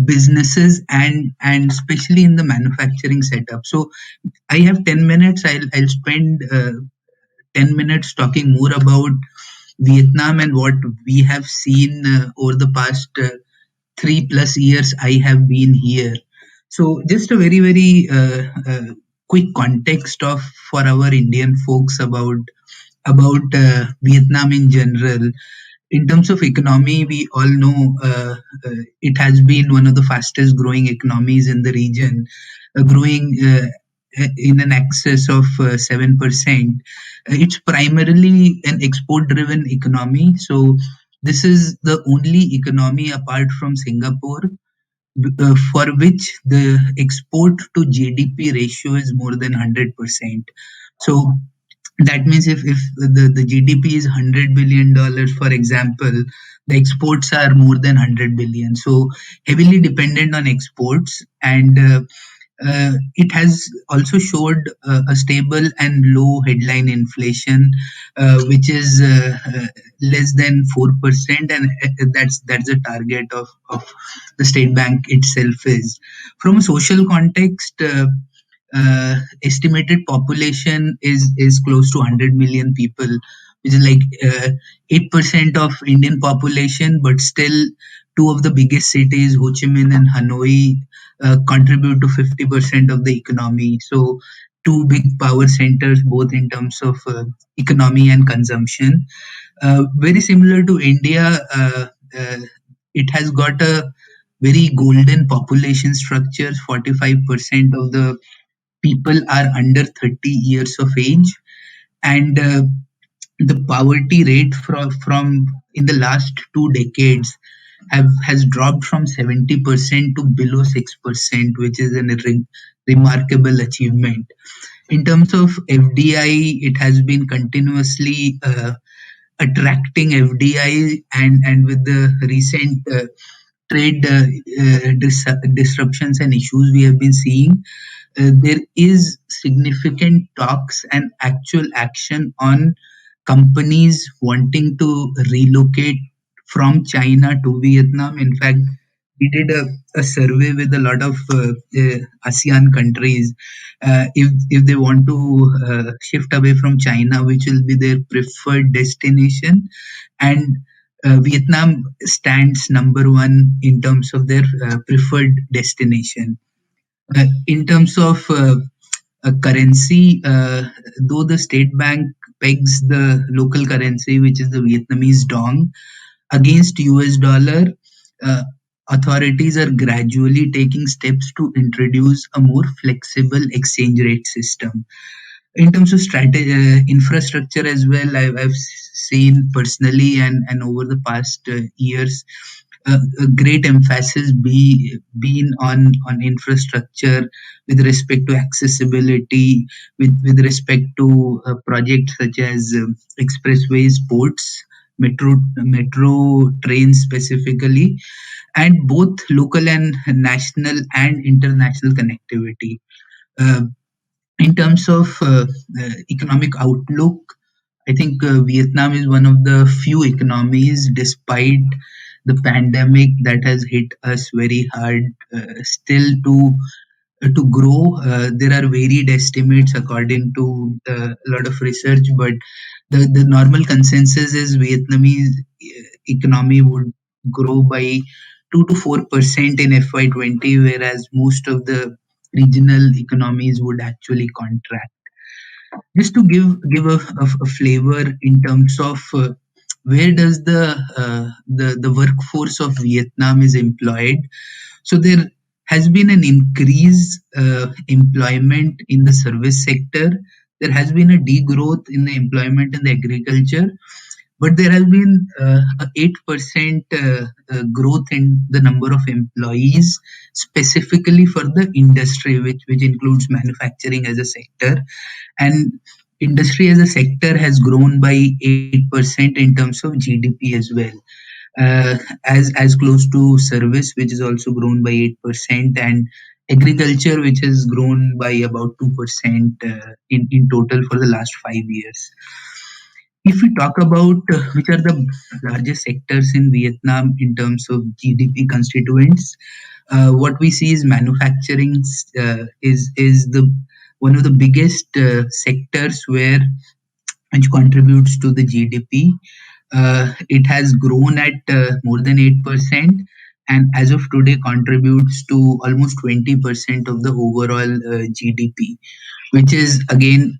businesses and especially in the manufacturing setup. So I have 10 minutes. I'll spend 10 minutes talking more about Vietnam and what we have seen over the past 3+ years I have been here. So just a very quick context of for our Indian folks about Vietnam in general. In terms of economy, we all know it has been one of the fastest growing economies in the region, growing in an excess of 7%. It's primarily an export driven economy. So, this is the only economy apart from Singapore for which the export to GDP ratio is more than 100%. So, that means if the GDP is $100 billion, for example, the exports are more than 100 billion. So heavily dependent on exports, and it has also showed a stable and low headline inflation, which is less than 4%, and that's the target of the state bank itself is. From a social context, estimated population is close to 100 million people, which is like 8% of Indian population, but still two of the biggest cities, Ho Chi Minh and Hanoi, contribute to 50% of the economy. So two big power centers, both in terms of economy and consumption. Very similar to India, it has got a very golden population structure. 45% of the people are under 30 years of age, and the poverty rate from in the last 2 decades has dropped from 70% to below 6%, which is an remarkable achievement. In terms of FDI, it has been continuously attracting FDI, and with the recent trade disruptions and issues we have been seeing, there is significant talks and actual action on companies wanting to relocate from China to Vietnam. In fact, we did a survey with a lot of ASEAN countries. If they want to shift away from China, which will be their preferred destination, and Vietnam stands number one in terms of their preferred destination. In terms of currency, though the state bank pegs the local currency, which is the Vietnamese dong, against US dollar, uh, authorities are gradually taking steps to introduce a more flexible exchange rate system. In terms of strategy, infrastructure as well, I've seen personally and over the past years a great emphasis been on infrastructure with respect to accessibility, with respect to projects such as expressways, ports, metro trains specifically, and both local and national and international connectivity. Uh, in terms of economic outlook, I think Vietnam is one of the few economies, despite the pandemic that has hit us very hard, still to grow. There are varied estimates according to a lot of research, but the normal consensus is Vietnamese economy would grow by 2 to 4% in FY20, whereas most of the regional economies would actually contract. Just to give a flavor in terms of where does the workforce of Vietnam is employed. So there has been an increase employment in the service sector. There has been a degrowth in the employment in the agriculture. but there has been a 8% growth in the number of employees, specifically for the industry, which includes manufacturing as a sector. And industry as a sector has grown by 8% in terms of GDP as well. As close to service, which is also grown by 8%, and agriculture, which has grown by about 2% in total for the last 5 years. If we talk about which are the largest sectors in Vietnam in terms of GDP constituents, what we see is manufacturing is the one of the biggest sectors where which contributes to the GDP. It has grown at more than 8%, and as of today contributes to almost 20% of the overall GDP, which is again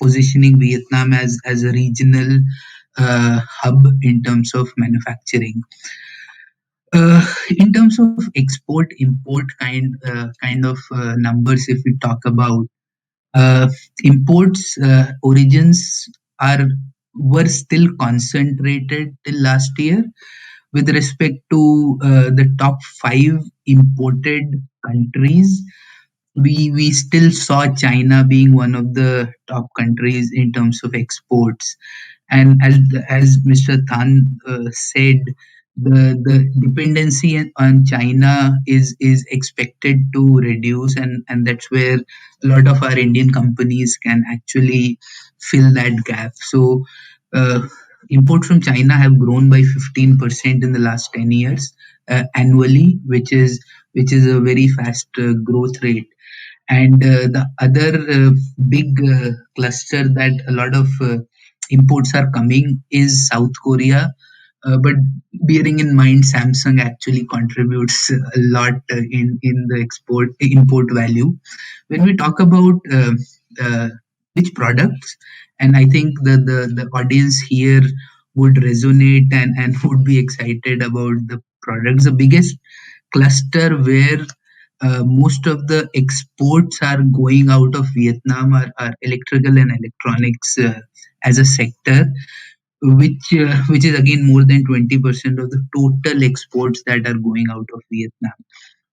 positioning Vietnam as a regional hub in terms of manufacturing. In terms of export import kind of numbers, if we talk about uh, imports origins are were still concentrated till last year with respect to the top five imported countries. We still saw China being one of the top countries in terms of exports, and as Mr. Tan said, the dependency on China is expected to reduce, and that's where a lot of our Indian companies can actually fill that gap. So, imports from China have grown by 15% in the last 10 years annually, which is a very fast growth rate. And the other big cluster that a lot of imports are coming is South Korea. But bearing in mind, Samsung actually contributes a lot in the export import value. When we talk about uh, which products, and I think the audience here would resonate and would be excited about the products. The biggest cluster where most of the exports are going out of Vietnam are electrical and electronics as a sector, which is again more than 20% of the total exports that are going out of Vietnam.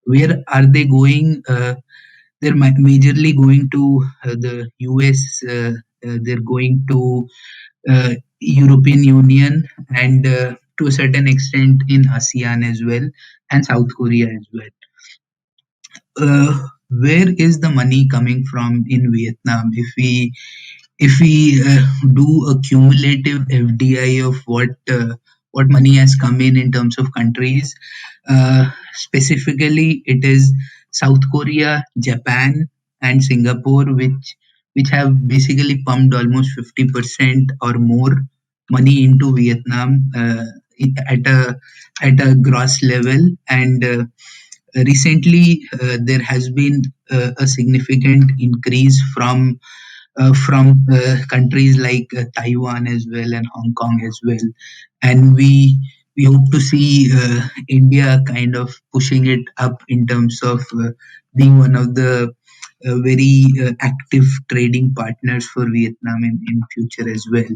Where are they going? They're majorly going to the US. They're going to European Union, and to a certain extent in ASEAN as well, and South Korea as well. Where is the money coming from in Vietnam? If we do a cumulative FDI of what money has come in terms of countries, specifically it is South Korea, Japan, and Singapore, which have basically pumped almost 50% or more money into Vietnam at a gross level. And recently there has been a significant increase from countries like Taiwan as well and Hong Kong as well, and we hope to see India kind of pushing it up in terms of being one of the very active trading partners for Vietnam in future as well.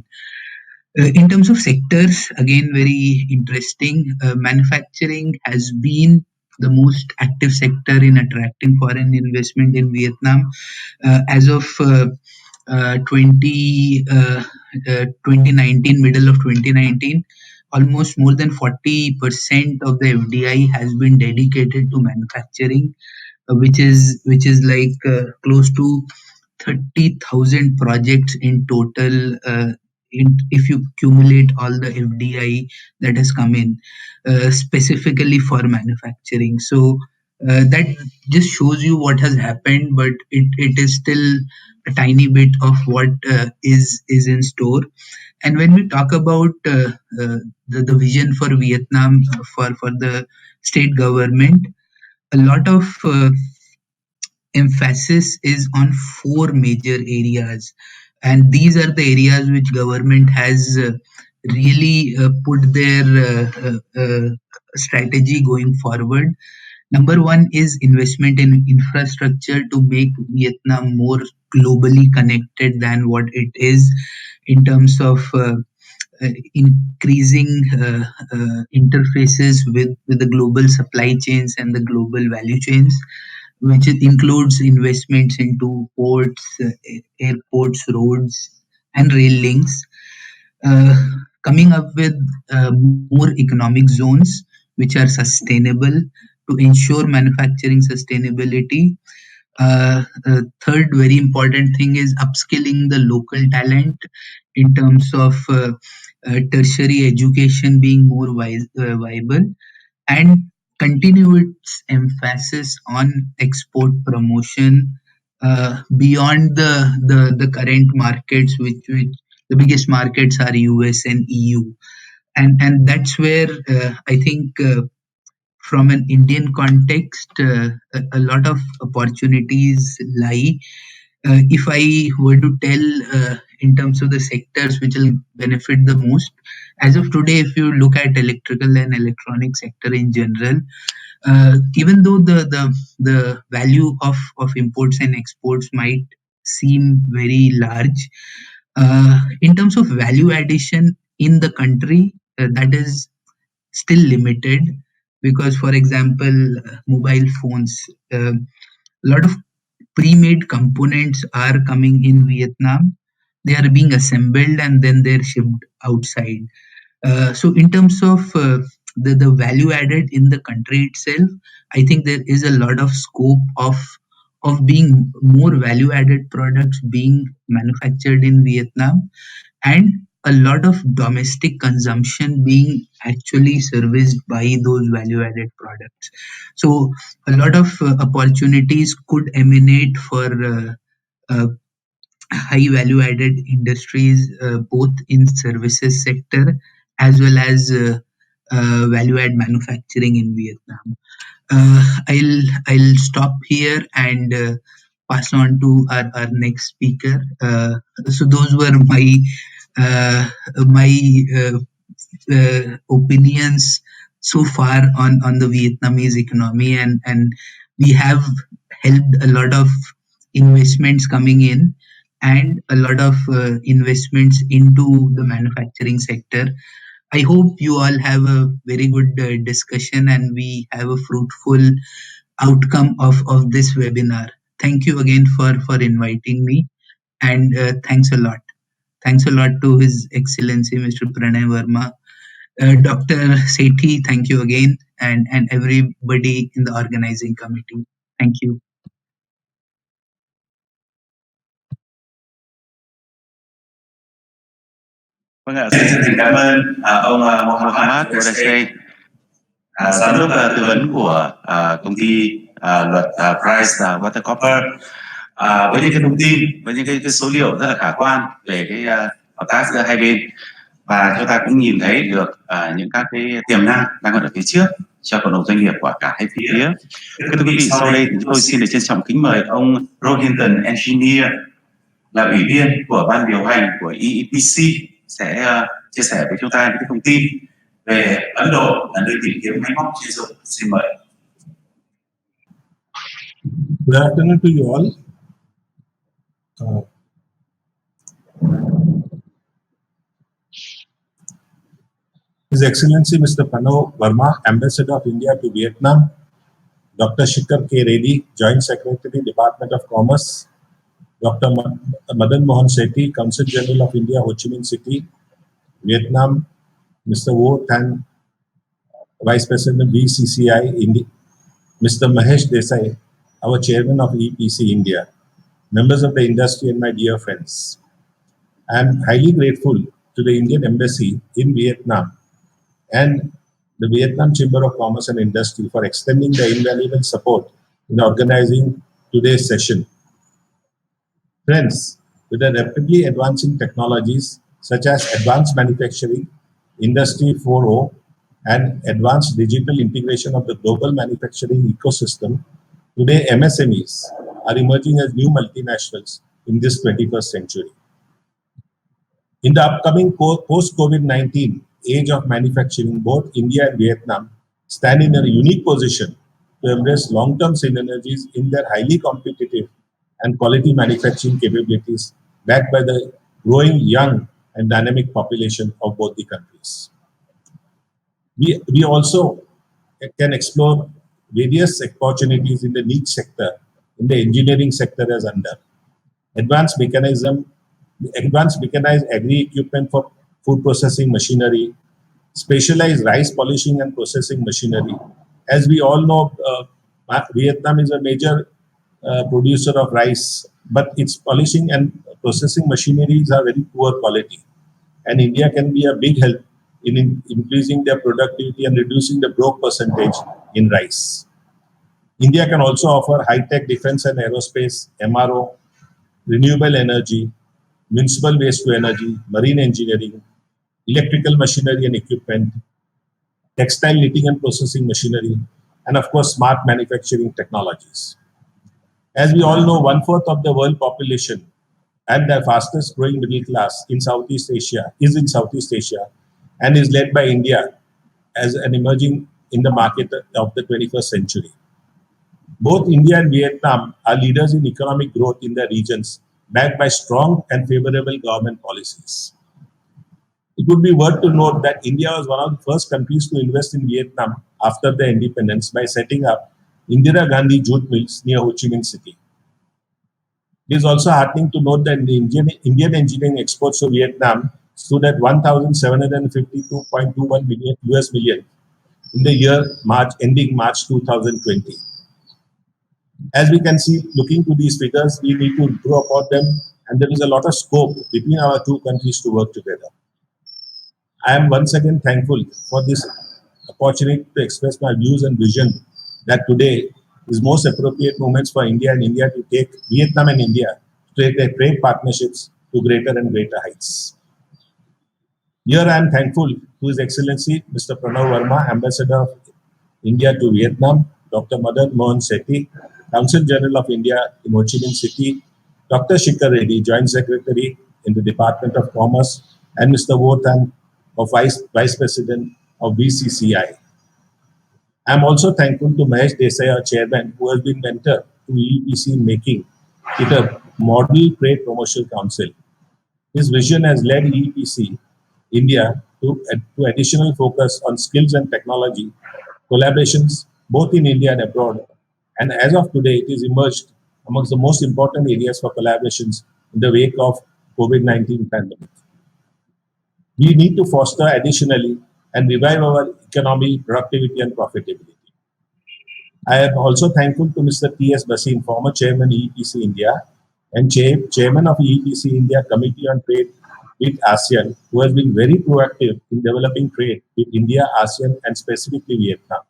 In terms of sectors, again, very interesting. Manufacturing has been the most active sector in attracting foreign investment in Vietnam. As of 2019, middle of 2019, almost more than 40% of the FDI has been dedicated to manufacturing, which is like close to 30,000 projects in total. If you cumulate all the FDI that has come in specifically for manufacturing, so that just shows you what has happened, but it is still a tiny bit of what is in store. And when we talk about the vision for Vietnam for the state government, a lot of emphasis is on four major areas, and these are the areas which government has really put their strategy going forward. Number one is investment in infrastructure to make Vietnam more globally connected than what it is in terms of increasing interfaces with the global supply chains and the global value chains, which includes investments into ports, airports, roads, and rail links. Uh, Coming up with more economic zones which are sustainable to ensure manufacturing sustainability. Third very important thing is upskilling the local talent in terms of tertiary education being more viable, and continue its emphasis on export promotion beyond the current markets, which the biggest markets are US and EU. And that's where I think from an Indian context, a lot of opportunities lie. If I were to tell in terms of the sectors which will benefit the most, as of today, if you look at electrical and electronic sector in general, even though the value of imports and exports might seem very large, in terms of value addition in the country, that is still limited, because for example, mobile phones, a lot of pre-made components are coming in Vietnam. They are being assembled and then they're shipped outside. So in terms of the value added in the country itself, I think there is a lot of scope of being more value added products being manufactured in Vietnam, and a lot of domestic consumption being actually serviced by those value added products. So a lot of opportunities could emanate for uh, high value added industries, both in services sector as well as value add manufacturing in Vietnam. I'll stop here and pass on to our next speaker. So those were my opinions so far on the Vietnamese economy, and we have helped a lot of investments coming in and a lot of investments into the manufacturing sector. I hope you all have a very good discussion and we have a fruitful outcome of this webinar. Thank you again for inviting me, and thanks a lot. Thanks a lot to His Excellency Mr. Pranay Verma. Dr. Sethi, thank you again, and everybody in the organizing committee. Thank you. Vâng ạ, xin cảm ơn ông Mohammad Qureshi, giám đốc tư vấn của công ty luật Price Waterhouse, với những cái thông tin, với những cái số liệu rất là khả quan về cái hợp tác giữa hai bên, và chúng ta cũng nhìn thấy được những các cái tiềm năng đang còn ở phía trước cho cộng đồng doanh nghiệp của cả hai phía. Thưa quý vị, sau đây thì chúng tôi xin được trân trọng kính mời ông Rohinton Engineer, là ủy viên của ban điều hành của EEPC, sẽ chia sẻ với chúng ta những cái thông tin về Ấn Độ là nơi tìm kiếm máy móc chuyên dụng. Xin mời. Good afternoon to you all. His Excellency Mr. Pranay Verma, Ambassador of India to Vietnam, Dr. Shikhar K. Reddy, Joint Secretary, Department of Commerce, Dr. Madan Mohan Sethi, Consul General of India, Ho Chi Minh City, Vietnam, Mr. Vo Tan, Vice President VCCI, India, Mr. Mahesh Desai, our Chairman of EPC India, members of the industry and my dear friends. I am highly grateful to the Indian Embassy in Vietnam and the Vietnam Chamber of Commerce and Industry for extending the invaluable support in organizing today's session. Friends, with the rapidly advancing technologies such as advanced manufacturing, Industry 4.0, and advanced digital integration of the global manufacturing ecosystem, today MSMEs are emerging as new multinationals in this 21st century. In the upcoming post-COVID-19 age of manufacturing, both India and Vietnam stand in a unique position to embrace long-term synergies in their highly competitive and quality manufacturing capabilities, backed by the growing young and dynamic population of both the countries. We also can explore various opportunities in the niche sector, in the engineering sector as under advanced mechanized agri equipment for food processing machinery, specialized rice polishing and processing machinery. As we all know, Vietnam is a major producer of rice, but its polishing and processing machineries are very poor quality. And India can be a big help in increasing their productivity and reducing the broke percentage in rice. India can also offer high-tech defense and aerospace, MRO, renewable energy, municipal waste to energy, marine engineering, electrical machinery and equipment, textile knitting and processing machinery, and of course, smart manufacturing technologies. As we all know, 1/4 of the world population and the fastest growing middle class in Southeast Asia is in Southeast Asia and is led by India as an emerging in the market of the 21st century. Both India and Vietnam are leaders in economic growth in their regions, backed by strong and favorable government policies. It would be worth to note that India was one of the first countries to invest in Vietnam after their independence by setting up Indira Gandhi jute mills near Ho Chi Minh City. It is also heartening to note that the Indian engineering exports to Vietnam stood at 1,752.21 million US million in the year ending March 2020. As we can see, looking to these figures, we need to improve upon them, and there is a lot of scope between our two countries to work together. I am once again thankful for this opportunity to express my views and vision that today is most appropriate moments for India and India to take Vietnam and India to take their trade partnerships to greater and greater heights. Here I am thankful to His Excellency Mr. Pranav Verma, Ambassador of India to Vietnam, Dr. Madan Mohan Sethi, Consul General of India in Ho Chi Minh City, Dr. Shikhar Reddy, Joint Secretary in the Department of Commerce, and Mr. Vo Tan, of Vice President of BCCI. I am also thankful to Mahesh Desai, our Chairman, who has been mentor to EEPC in making it a model trade promotional council. His vision has led EEPC India to additional focus on skills and technology, collaborations both in India and abroad. And as of today, it is emerged amongst the most important areas for collaborations in the wake of COVID-19 pandemic. We need to foster additionally and revive our economy, productivity and profitability. I am also thankful to Mr. T.S. Bhasin, former Chairman EEPC India and Chairman of EEPC India Committee on Trade with ASEAN, who has been very proactive in developing trade with India, ASEAN and specifically Vietnam.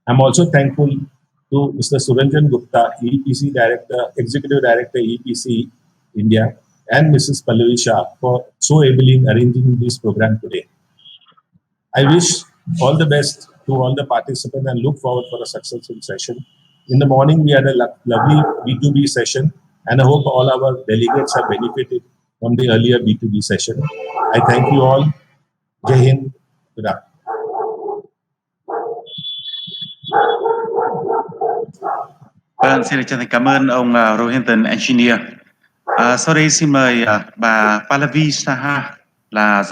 I am also thankful to Mr. Suranjan Gupta, EEPC Director, Executive Director, EEPC India, and Mrs. Pallavi Shah for so ably in arranging this program today. I wish all the best to all the participants and look forward for a successful session. In the morning, we had a lovely B2B session, and I hope all our delegates have benefited from the earlier B2B session. I thank you all. Jai Hind. Good afternoon. Xin chân thành cảm ơn ông Rohinton Engineer. Sau đây xin mời bà Pallavi Saha là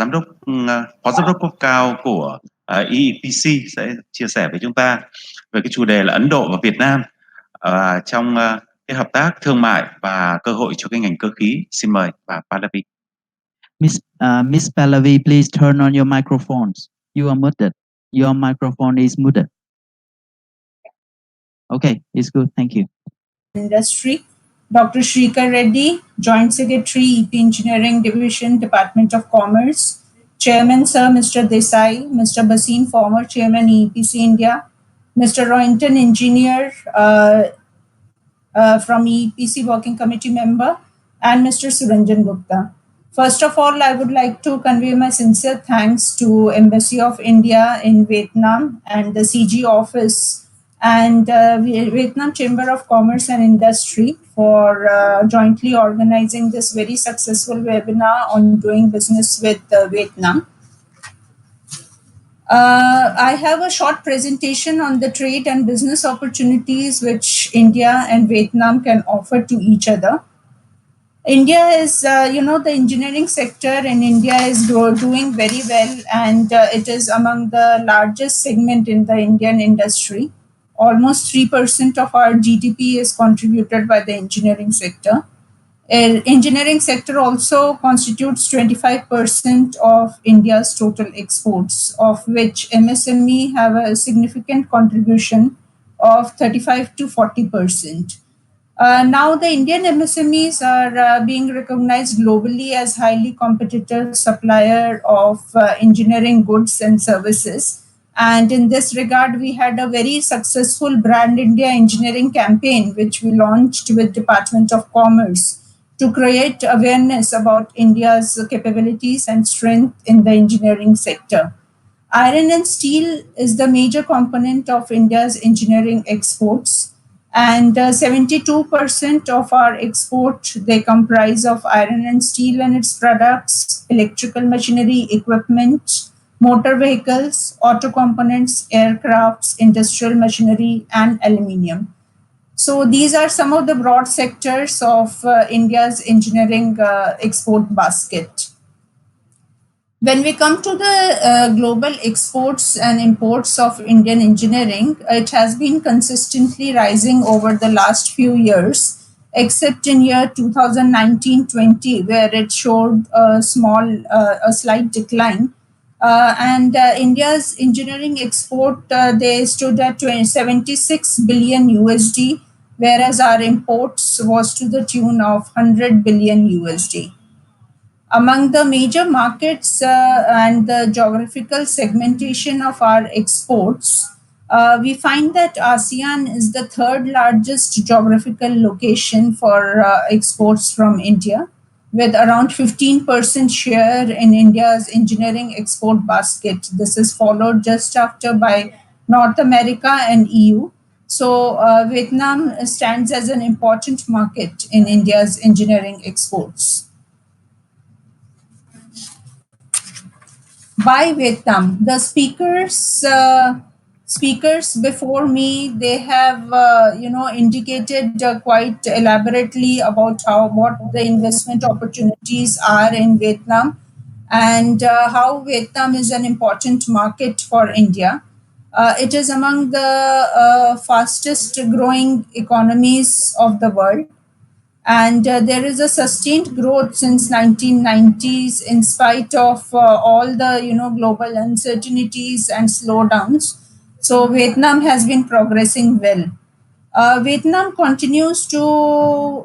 phó giám đốc cấp cao của EEPC sẽ chia sẻ với chúng ta về cái chủ đề là Ấn Độ và Việt Nam trong cái hợp tác thương mại và cơ hội cho cái ngành cơ khí. Xin mời bà Pallavi. Miss Pallavi, please turn on your microphones. You are muted. Your microphone is muted. Okay, it's good. Thank you. Industry, Dr. Shikhar Reddy, Joint Secretary, EP Engineering Division, Department of Commerce. Chairman, Sir, Mr. Desai, Mr. Bhasin, former Chairman, EEPC India. Mr. Rohinton, Engineer from EEPC Working Committee member, and Mr. Suranjan Gupta. First of all, I would like to convey my sincere thanks to Embassy of India in Vietnam and the CG office and Vietnam Chamber of Commerce and Industry for jointly organizing this very successful webinar on doing business with Vietnam. I have a short presentation on the trade and business opportunities which India and Vietnam can offer to each other. India is, the engineering sector in India is doing very well, and it is among the largest segment in the Indian industry. Almost 3% of our GDP is contributed by the engineering sector. Engineering sector also constitutes 25% of India's total exports, of which MSME have a significant contribution of 35 to 40%. Now, the Indian MSMEs are being recognized globally as highly competitive supplier of engineering goods and services. And in this regard, we had a very successful Brand India engineering campaign, which we launched with Department of Commerce to create awareness about India's capabilities and strength in the engineering sector. Iron and steel is the major component of India's engineering exports, and 72% of our export they comprise of iron and steel and its products, electrical machinery, equipment, motor vehicles, auto components, aircrafts, industrial machinery, and aluminium. So these are some of the broad sectors of India's engineering export basket. When we come to the global exports and imports of Indian engineering, it has been consistently rising over the last few years, except in year 2019-20, where it showed a slight decline. And India's engineering export, they stood at 76 billion USD, whereas our imports was to the tune of 100 billion USD. Among the major markets and the geographical segmentation of our exports, we find that ASEAN is the third largest geographical location for exports from India, with around 15% share in India's engineering export basket. This is followed just after by North America and EU. So, Vietnam stands as an important market in India's engineering exports. By Vietnam, the speakers before me, they have indicated quite elaborately about what the investment opportunities are in Vietnam, and how Vietnam is an important market for India. It is among the fastest growing economies of the world, and there is a sustained growth since 1990s in spite of all the global uncertainties and slowdowns. So Vietnam has been progressing well. Vietnam continues to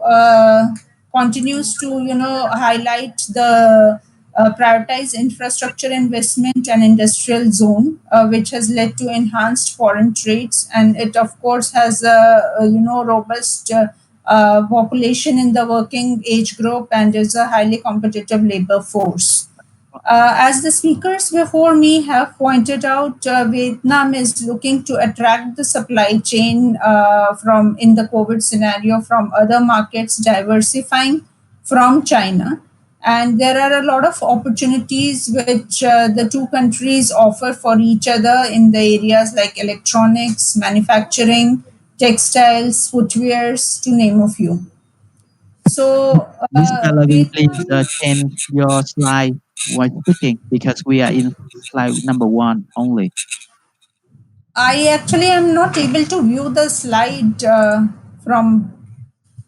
highlight the prioritize infrastructure investment and industrial zone, which has led to enhanced foreign trades, and it of course has a robust population in the working age group and is a highly competitive labor force. As the speakers before me have pointed out, Vietnam is looking to attract the supply chain from in the COVID scenario from other markets, diversifying from China. And there are a lot of opportunities which the two countries offer for each other in the areas like electronics, manufacturing, textiles, footwears, to name a few. So, Miss Pallavi, please Vietnam. change your slide while speaking because we are in slide number 1 only. I actually am not able to view the slide from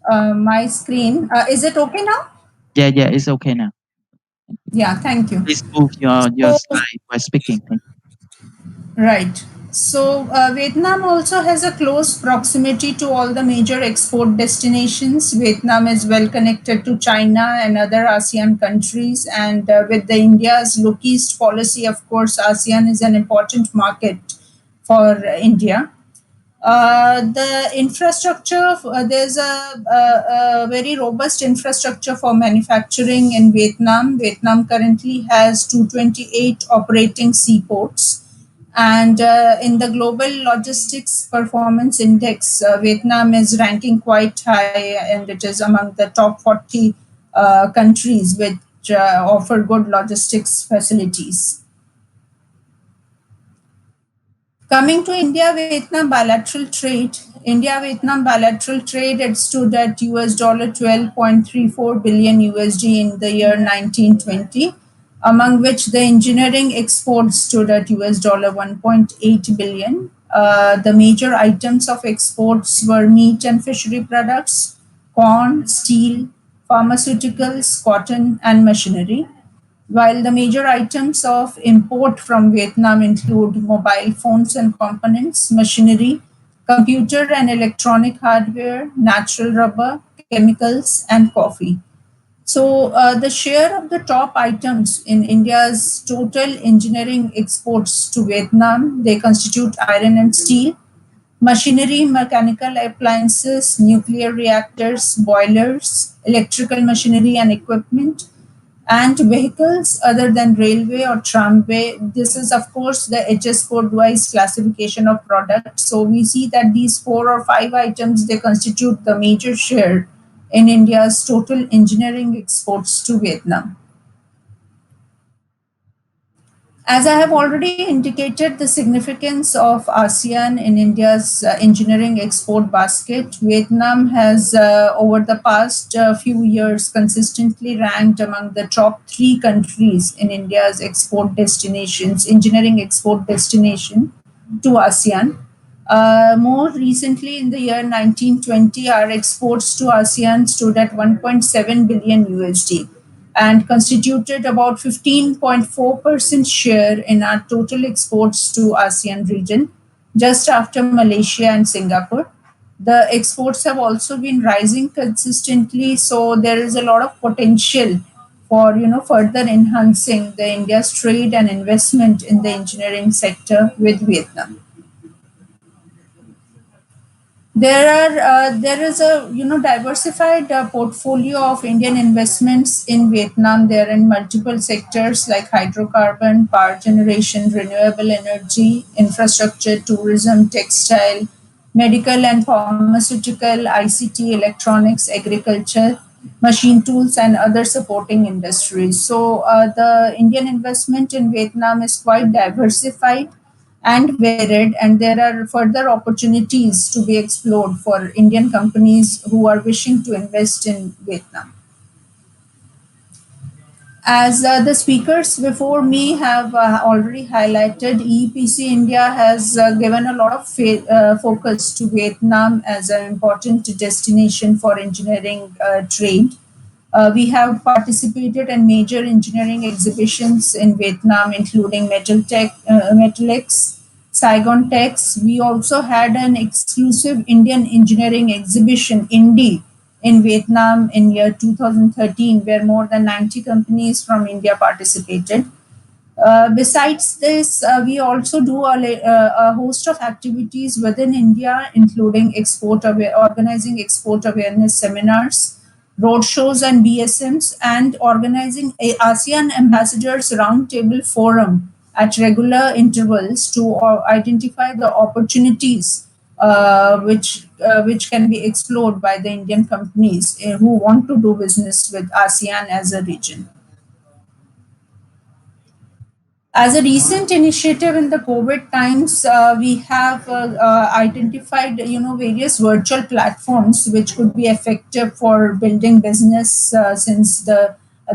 my screen. Is it okay now? Yeah, it's okay now. Yeah, thank you. Please move your So, slide while speaking. Thank you. right. So, Vietnam also has a close proximity to all the major export destinations. Vietnam is well connected to China and other ASEAN countries. And with the India's Look East policy, of course, ASEAN is an important market for India. The infrastructure, there's a very robust infrastructure for manufacturing in Vietnam. Vietnam currently has 228 operating seaports. And in the Global Logistics Performance Index, Vietnam is ranking quite high, and it is among the top 40 countries which offer good logistics facilities. Coming to India-Vietnam bilateral trade, India-Vietnam bilateral trade, it stood at US dollar 12.34 billion USD in the year 1920, among which the engineering exports stood at US dollar 1.8 billion. The major items of exports were meat and fishery products, corn, steel, pharmaceuticals, cotton, and machinery. While the major items of import from Vietnam include mobile phones and components, machinery, computer and electronic hardware, natural rubber, chemicals, and coffee. So, the share of the top items in India's total engineering exports to Vietnam, they constitute iron and steel, machinery, mechanical appliances, nuclear reactors, boilers, electrical machinery and equipment, and vehicles other than railway or tramway. This is, of course, the HS code wise classification of products. So we see that these 4 or 5 items, they constitute the major share in India's total engineering exports to Vietnam. As I have already indicated the significance of ASEAN in India's engineering export basket, Vietnam has, over the past few years, consistently ranked among the top 3 countries in India's export destinations, engineering export destination to ASEAN. More recently, in the year 1920, our exports to ASEAN stood at 1.7 billion USD and constituted about 15.4% share in our total exports to ASEAN region, just after Malaysia and Singapore. The exports have also been rising consistently, so there is a lot of potential for further enhancing the India's trade and investment in the engineering sector with Vietnam. There is a diversified portfolio of Indian investments in Vietnam. They are in multiple sectors like hydrocarbon, power generation, renewable energy, infrastructure, tourism, textile, medical and pharmaceutical, ICT, electronics, agriculture, machine tools, and other supporting industries. So the Indian investment in Vietnam is quite diversified and varied, and there are further opportunities to be explored for Indian companies who are wishing to invest in Vietnam. As the speakers before me have already highlighted, EPC India has given a lot of focus to Vietnam as an important destination for engineering trade. We have participated in major engineering exhibitions in Vietnam, including Metalix, Saigon Tex. We also had an exclusive Indian engineering exhibition, INDI, in Vietnam in year 2013, where more than 90 companies from India participated. Besides this, we also do a host of activities within India, including organizing export awareness seminars, roadshows and BSMs, and organizing a ASEAN Ambassadors Roundtable Forum at regular intervals to identify the opportunities which can be explored by the Indian companies who want to do business with ASEAN as a region. As a recent initiative in the COVID times, we have identified, various virtual platforms which could be effective for building business, since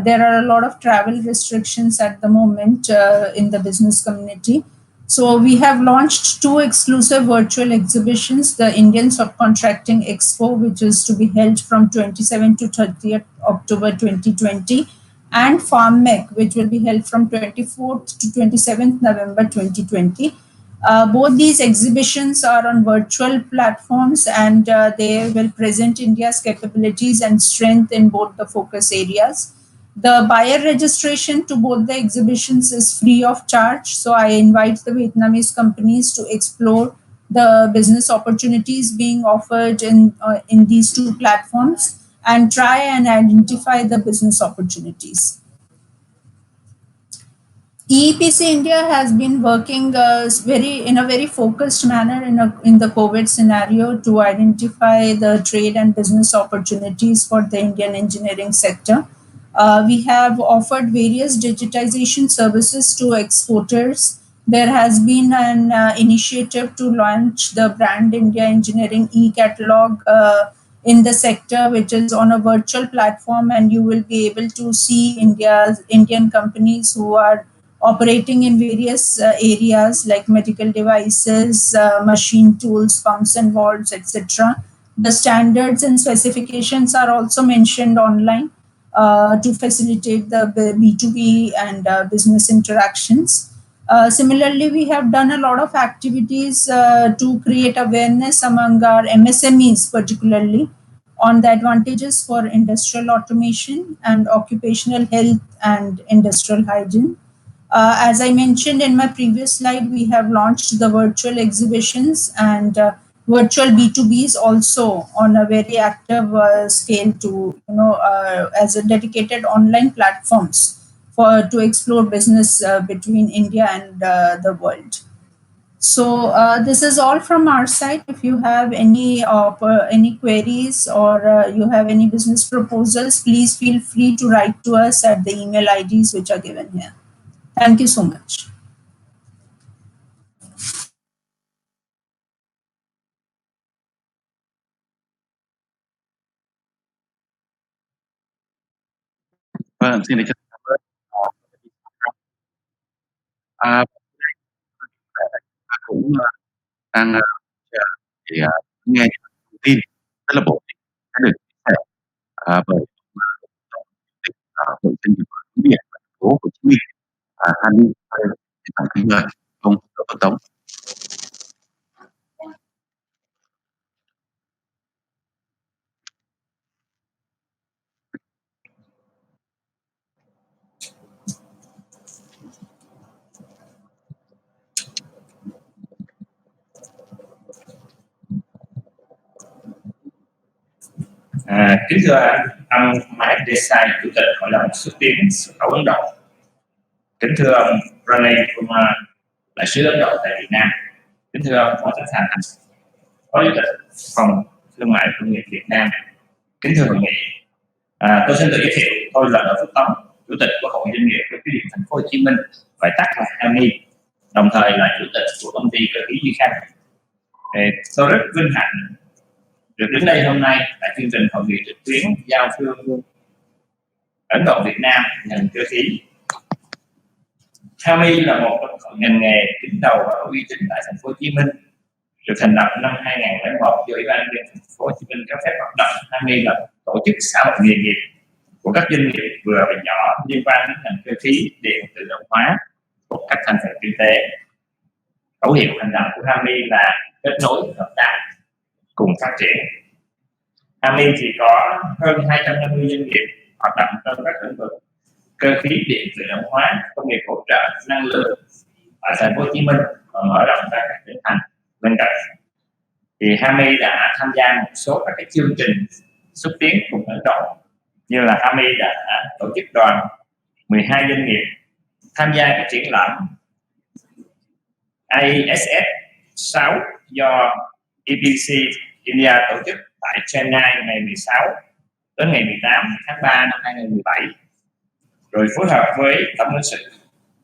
there are a lot of travel restrictions at the moment in the business community. So we have launched 2 exclusive virtual exhibitions: the Indian Subcontracting Expo, which is to be held from 27 to 30th October 2020, and FarmMech, which will be held from 24th to 27th November 2020. Both these exhibitions are on virtual platforms, and they will present India's capabilities and strength in both the focus areas. The buyer registration to both the exhibitions is free of charge, so I invite the Vietnamese companies to explore the business opportunities being offered in these 2 platforms and try and identify the business opportunities. EPC India has been working in a very focused manner in the COVID scenario to identify the trade and business opportunities for the Indian engineering sector. We have offered various digitization services to exporters, there has been an initiative to launch the Brand India Engineering e-catalog in the sector, which is on a virtual platform, and you will be able to see Indian companies who are operating in various areas like medical devices, machine tools, pumps and valves, etc. The standards and specifications are also mentioned online to facilitate the B2B and business interactions. Similarly, we have done a lot of activities to create awareness among our MSMEs, particularly on the advantages for industrial automation and occupational health and industrial hygiene. As I mentioned in my previous slide, we have launched the virtual exhibitions and virtual B2Bs also on a very active scale to, as a dedicated online platforms to explore business between India and the world. So this is all from our side. If you have any queries or you have any business proposals, please feel free to write to us at the email IDs which are given here. Thank you so much. Vâng, xin được cảm ơn. À, cũng đang thì nghe những thông tin rất là bổ ích đã được chia sẻ bởi hội doanh nghiệp tiếng Việt và thành phố Hồ Chí Minh Hany. Kính mời ông Đỗ Tống. Kính thưa ông Mahesh Desai, Chủ tịch Hội đồng xúc tiến xuất khẩu Ấn Độ. Kính thưa ông Pranay Kumar, Đại sứ Ấn Độ tại Việt Nam. Kính thưa ông Võ Tấn Thành, Phó Chủ tịch Phòng Thương mại Công nghiệp Việt Nam. Kính thưa hội nghị, tôi xin tự giới thiệu, tôi là Đỗ Phước Tống, Chủ tịch của Hội Doanh nghiệp Cơ khí điện Thành phố Hồ Chí Minh, gọi tắt là HAMI, đồng thời là Chủ tịch của công ty cơ khí Duy Khanh. Tôi rất vinh hạnh được đến đây hôm nay tại chương trình hội nghị trực tuyến giao thương Ấn Độ Việt Nam ngành cơ khí. HAMI là một ngành nghề đứng đầu và uy tín tại thành phố Hồ Chí Minh, được thành lập năm 2001 do Ủy ban nhân dân thành phố Hồ Chí Minh cấp phép hoạt động. HAMI là tổ chức xã hội nghề nghiệp của các doanh nghiệp vừa và nhỏ liên quan đến ngành cơ khí điện tự động hóa của các thành phần kinh tế. Khẩu hiệu hành động của HAMI là kết nối, hợp tác, cùng phát triển. HAMI thì có hơn 250 doanh nghiệp hoạt động trong các lĩnh vực cơ khí điện tự động hóa, công nghiệp hỗ trợ, năng lượng ở thành phố Hồ Chí Minh và mở rộng ra các tỉnh thành bên cạnh. Thì HAMI đã tham gia một số các cái chương trình xúc tiến cùng Ấn Độ, như là HAMI đã tổ chức đoàn 12 doanh nghiệp tham gia cái triển lãm ISS 6 do EPC India tổ chức tại Chennai ngày 16 đến ngày 18 tháng 3 năm 2017, rồi phối hợp với Tổng lãnh sự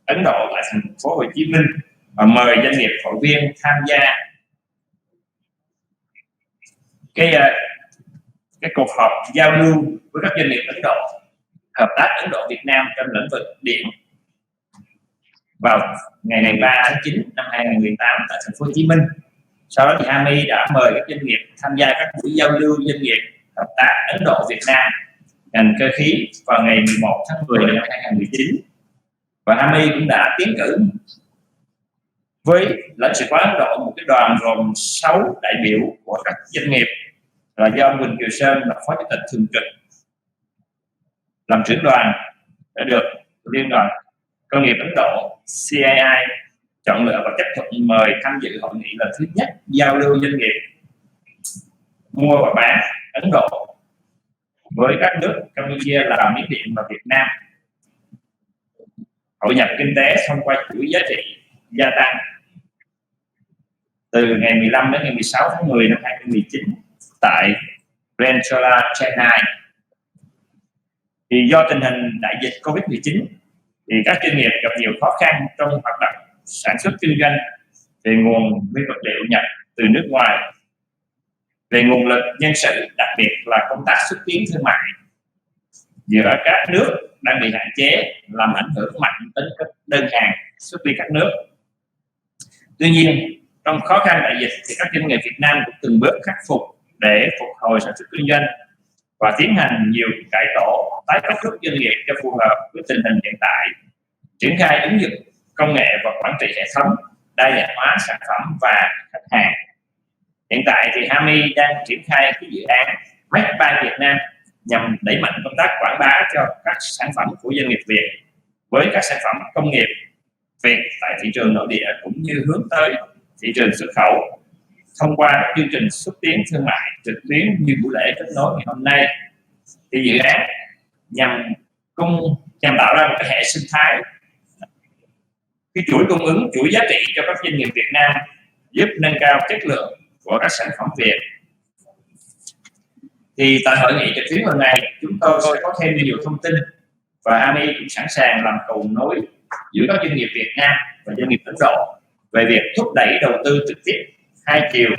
Ấn Độ tại thành phố Hồ Chí Minh và mời doanh nghiệp hội viên tham gia cái cuộc họp giao lưu với các doanh nghiệp Ấn Độ, hợp tác Ấn Độ Việt Nam trong lĩnh vực điện vào ngày 3 tháng 9 năm 2018 tại thành phố Hồ Chí Minh. Sau đó thì HAMI đã mời các doanh nghiệp tham gia các buổi giao lưu doanh nghiệp hợp tác Ấn Độ Việt Nam ngành cơ khí vào ngày 11 tháng 10 năm 2019, và HAMI cũng đã tiến cử với lãnh sự quán Ấn Độ một cái đoàn gồm 6 đại biểu của các doanh nghiệp, là do ông Quỳnh Kiều Sơn là phó chủ tịch thường trực làm trưởng đoàn, đã được Liên đoàn Công nghiệp Ấn Độ CII chọn lựa và chấp thuận mời tham dự hội nghị lần thứ nhất giao lưu doanh nghiệp mua và bán Ấn Độ với các nước Campuchia, Lào, Miến Điện và Việt Nam hội nhập kinh tế thông qua chuỗi giá trị gia tăng từ ngày 15 đến ngày 16 tháng 10 năm 2019 tại Renchola, Chennai. Thì do tình hình đại dịch Covid-19 thì các doanh nghiệp gặp nhiều khó khăn trong hoạt động sản xuất kinh doanh, về nguồn nguyên vật liệu nhập từ nước ngoài, về nguồn lực nhân sự, đặc biệt là công tác xúc tiến thương mại giữa các nước đang bị hạn chế, làm ảnh hưởng mạnh đến các đơn hàng xuất đi các nước. Tuy nhiên, trong khó khăn đại dịch thì các doanh nghiệp Việt Nam cũng từng bước khắc phục để phục hồi sản xuất kinh doanh và tiến hành nhiều cải tổ, tái cấu trúc doanh nghiệp cho phù hợp với tình hình hiện tại, triển khai ứng dụng công nghệ và quản trị hệ thống, đa dạng hóa sản phẩm và khách hàng. Hiện tại thì Hami đang triển khai cái dự án Make by Việt Nam nhằm đẩy mạnh công tác quảng bá cho các sản phẩm của doanh nghiệp Việt với các sản phẩm công nghiệp Việt tại thị trường nội địa, cũng như hướng tới thị trường xuất khẩu thông qua các chương trình xúc tiến thương mại trực tuyến như buổi lễ kết nối ngày hôm nay. Thì dự án nhằm tạo ra một cái hệ sinh thái, cái chuỗi cung ứng, chuỗi giá trị cho các doanh nghiệp Việt Nam, giúp nâng cao chất lượng của các sản phẩm Việt. Thì tại hội nghị trực tuyến lần này, chúng tôi sẽ có thêm nhiều thông tin và Hami cũng sẵn sàng làm cầu nối giữa các doanh nghiệp Việt Nam và doanh nghiệp Ấn Độ về việc thúc đẩy đầu tư trực tiếp hai chiều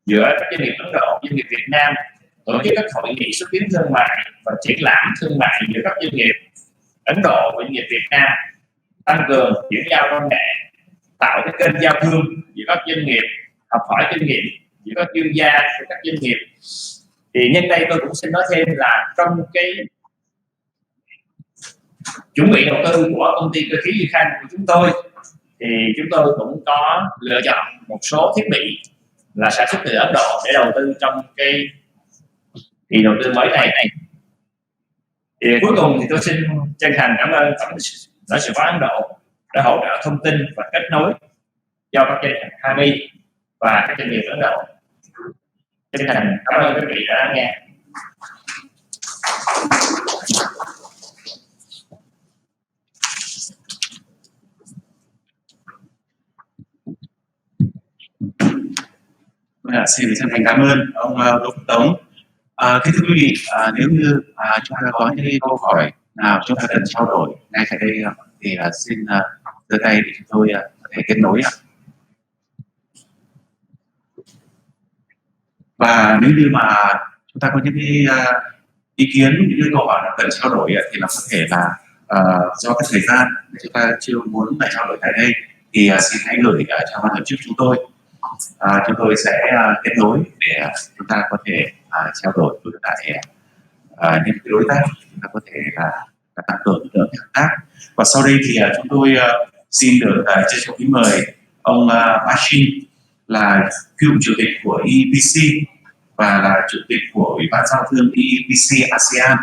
giữa các doanh nghiệp Ấn Độ, doanh nghiệp Việt Nam, tổ chức các hội nghị xúc tiến thương mại và triển lãm thương mại giữa các doanh nghiệp Ấn Độ và doanh nghiệp Việt Nam, tăng cường chuyển giao công nghệ, tạo cái kênh giao thương giữa các doanh nghiệp, học hỏi kinh nghiệm giữa các chuyên gia của các doanh nghiệp. Thì nhân đây tôi cũng xin nói thêm là trong cái chuẩn bị đầu tư của công ty cơ khí Duy Khanh của chúng tôi, thì chúng tôi cũng có lựa chọn một số thiết bị là sản xuất từ Ấn Độ để đầu tư trong cái kỳ đầu tư mới này. Thì cuối cùng thì tôi xin chân thành cảm ơn Tổng lãnh sự quán Ấn Độ đã hỗ trợ thông tin và kết nối cho các doanh nghiệp Hami và các doanh nghiệp Ấn Độ. Chân thành cảm ơn quý vị đã lắng nghe. Xin chân thành cảm ơn ông Đỗ Phước Tống. Kính thưa quý vị, nếu như chúng ta có những câu hỏi nào chúng ta cần trao đổi ngay tại đây thì xin giơ tay để chúng tôi có thể kết nối. Và nếu như mà chúng ta có những cái ý kiến, những cái câu hỏi nào cần trao đổi thì nó có thể là do cái thời gian chúng ta chưa muốn phải trao đổi tại đây thì xin hãy gửi cho ban tổ chức chúng tôi. Chúng tôi sẽ kết nối để chúng ta có thể trao đổi với lại những đối tác, chúng ta có thể là tăng cường nữa hợp tác. Và sau đây thì chúng tôi xin được trân trọng kính mời ông Bashin, là cựu chủ tịch của EPC và là chủ tịch của Ủy ban giao thương EPC ASEAN,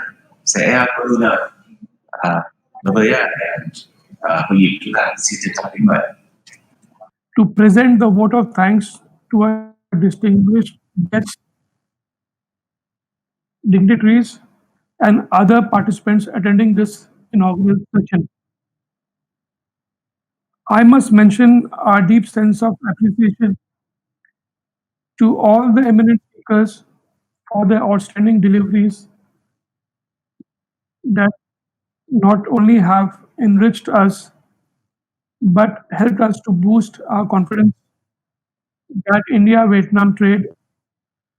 sẽ có đôi lời đối với hội nghị chúng ta. Xin trân trọng kính mời. To present the vote of thanks to our distinguished guests, dignitaries, and other participants attending this inaugural session. I must mention our deep sense of appreciation to all the eminent speakers for their outstanding deliveries that not only have enriched us but helped us to boost our confidence that India-Vietnam trade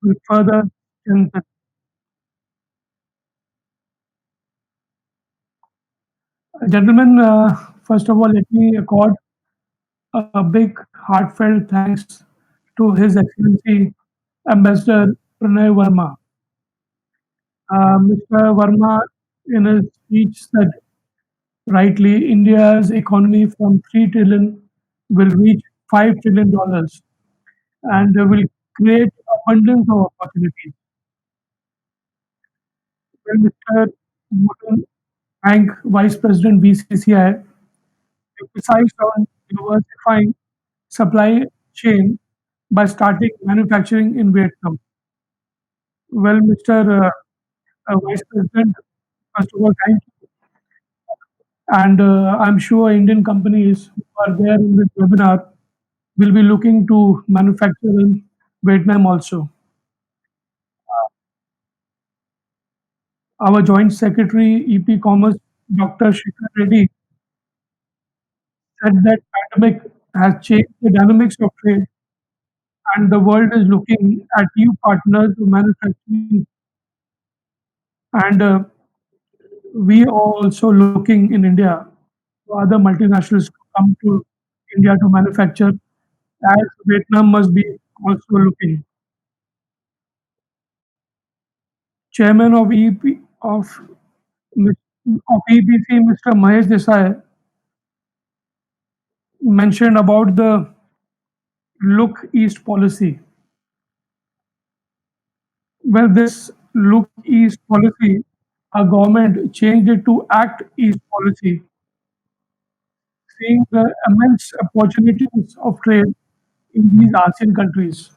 will further strengthen. Gentlemen, first of all, let me accord a big heartfelt thanks to His Excellency Ambassador Pranay Verma. Mr. Verma, in his speech, said rightly, India's economy from $3 trillion will reach $5 trillion and will create abundance of opportunities. Well, Mr. Mohan Bank Vice President BCCI emphasized on diversifying supply chain by starting manufacturing in Vietnam. Well, Mr. Vice President, first of all, thank you. And I'm sure Indian companies who are there in this webinar will be looking to manufacture in Vietnam also. Our Joint Secretary, EP Commerce, Dr. Shikhar Reddy, said that pandemic has changed the dynamics of trade, and the world is looking at new partners for manufacturing, and we are also looking in India for other multinationals to come to India to manufacture, as Vietnam must be also looking. Chairman of EPC, Mr. Mahesh Desai, mentioned about the Look East policy. Well, this Look East policy, our government changed it to Act East policy, seeing the immense opportunities of trade in these ASEAN countries.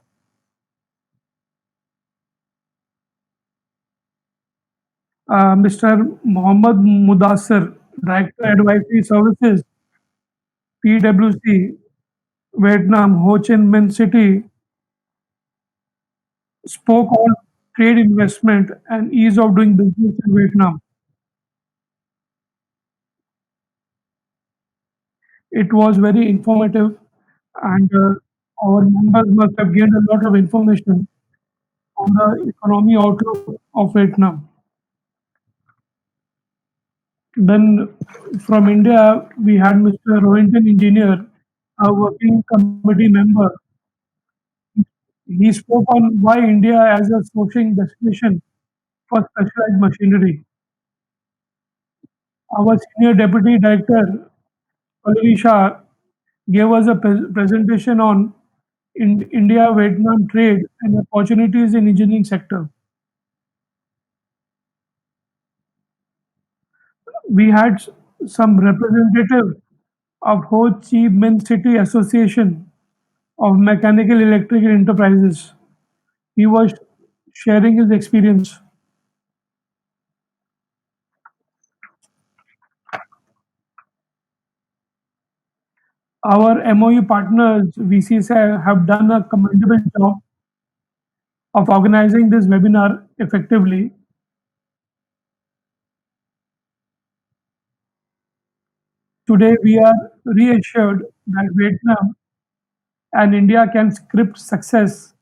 Mr. Mohammad Mudassir, Director Advisory Services, PwC, Vietnam, Ho Chi Minh City, spoke on trade investment and ease of doing business in Vietnam. It was very informative, and our members must have gained a lot of information on the economy outlook of Vietnam. Then from India, we had Mr. Rohinton Engineer, a working committee member. He spoke on why India as a sourcing destination for specialized machinery. Our Senior Deputy Director, Pallavi Shah, gave us a presentation on India-Vietnam trade and opportunities in engineering sector. We had some representative of Ho Chi Minh City Association of Mechanical Electrical Enterprises. He was sharing his experience. Our MOU partners, VCSI, have done a commendable job of organizing this webinar effectively. Today, we are reassured that Vietnam and India can script success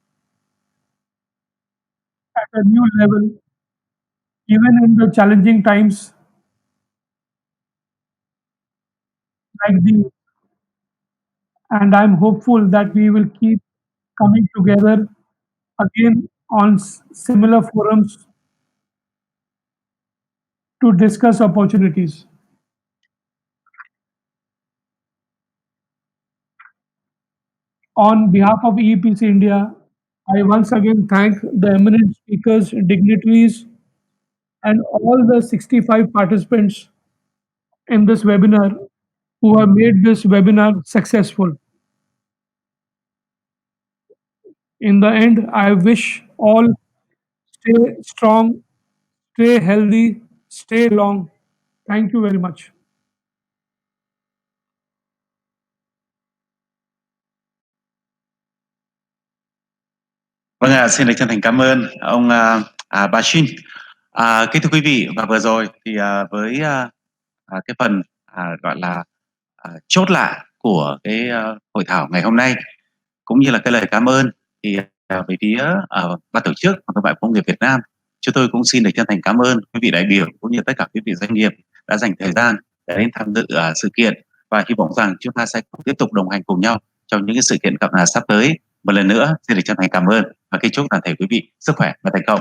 at a new level, even in the challenging times like these. And I'm hopeful that we will keep coming together again on similar forums to discuss opportunities. On behalf of EPC India, I once again thank the eminent speakers, dignitaries, and all the 65 participants in this webinar who have made this webinar successful. In the end, I wish all stay strong, stay healthy, stay long. Thank you very much. Vâng ạ, xin được chân thành cảm ơn ông Bashin. Kính thưa quý vị, và vừa rồi thì với cái phần gọi là chốt lại của cái hội thảo ngày hôm nay, cũng như là cái lời cảm ơn, thì về phía ban tổ chức Thương mại Công nghiệp Việt Nam, chúng tôi cũng xin được chân thành cảm ơn quý vị đại biểu cũng như tất cả quý vị doanh nghiệp đã dành thời gian để đến tham dự sự kiện, và hy vọng rằng chúng ta sẽ tiếp tục đồng hành cùng nhau trong những cái sự kiện sắp tới. Một lần nữa xin được chân thành cảm ơn và kính chúc toàn thể quý vị sức khỏe và thành công.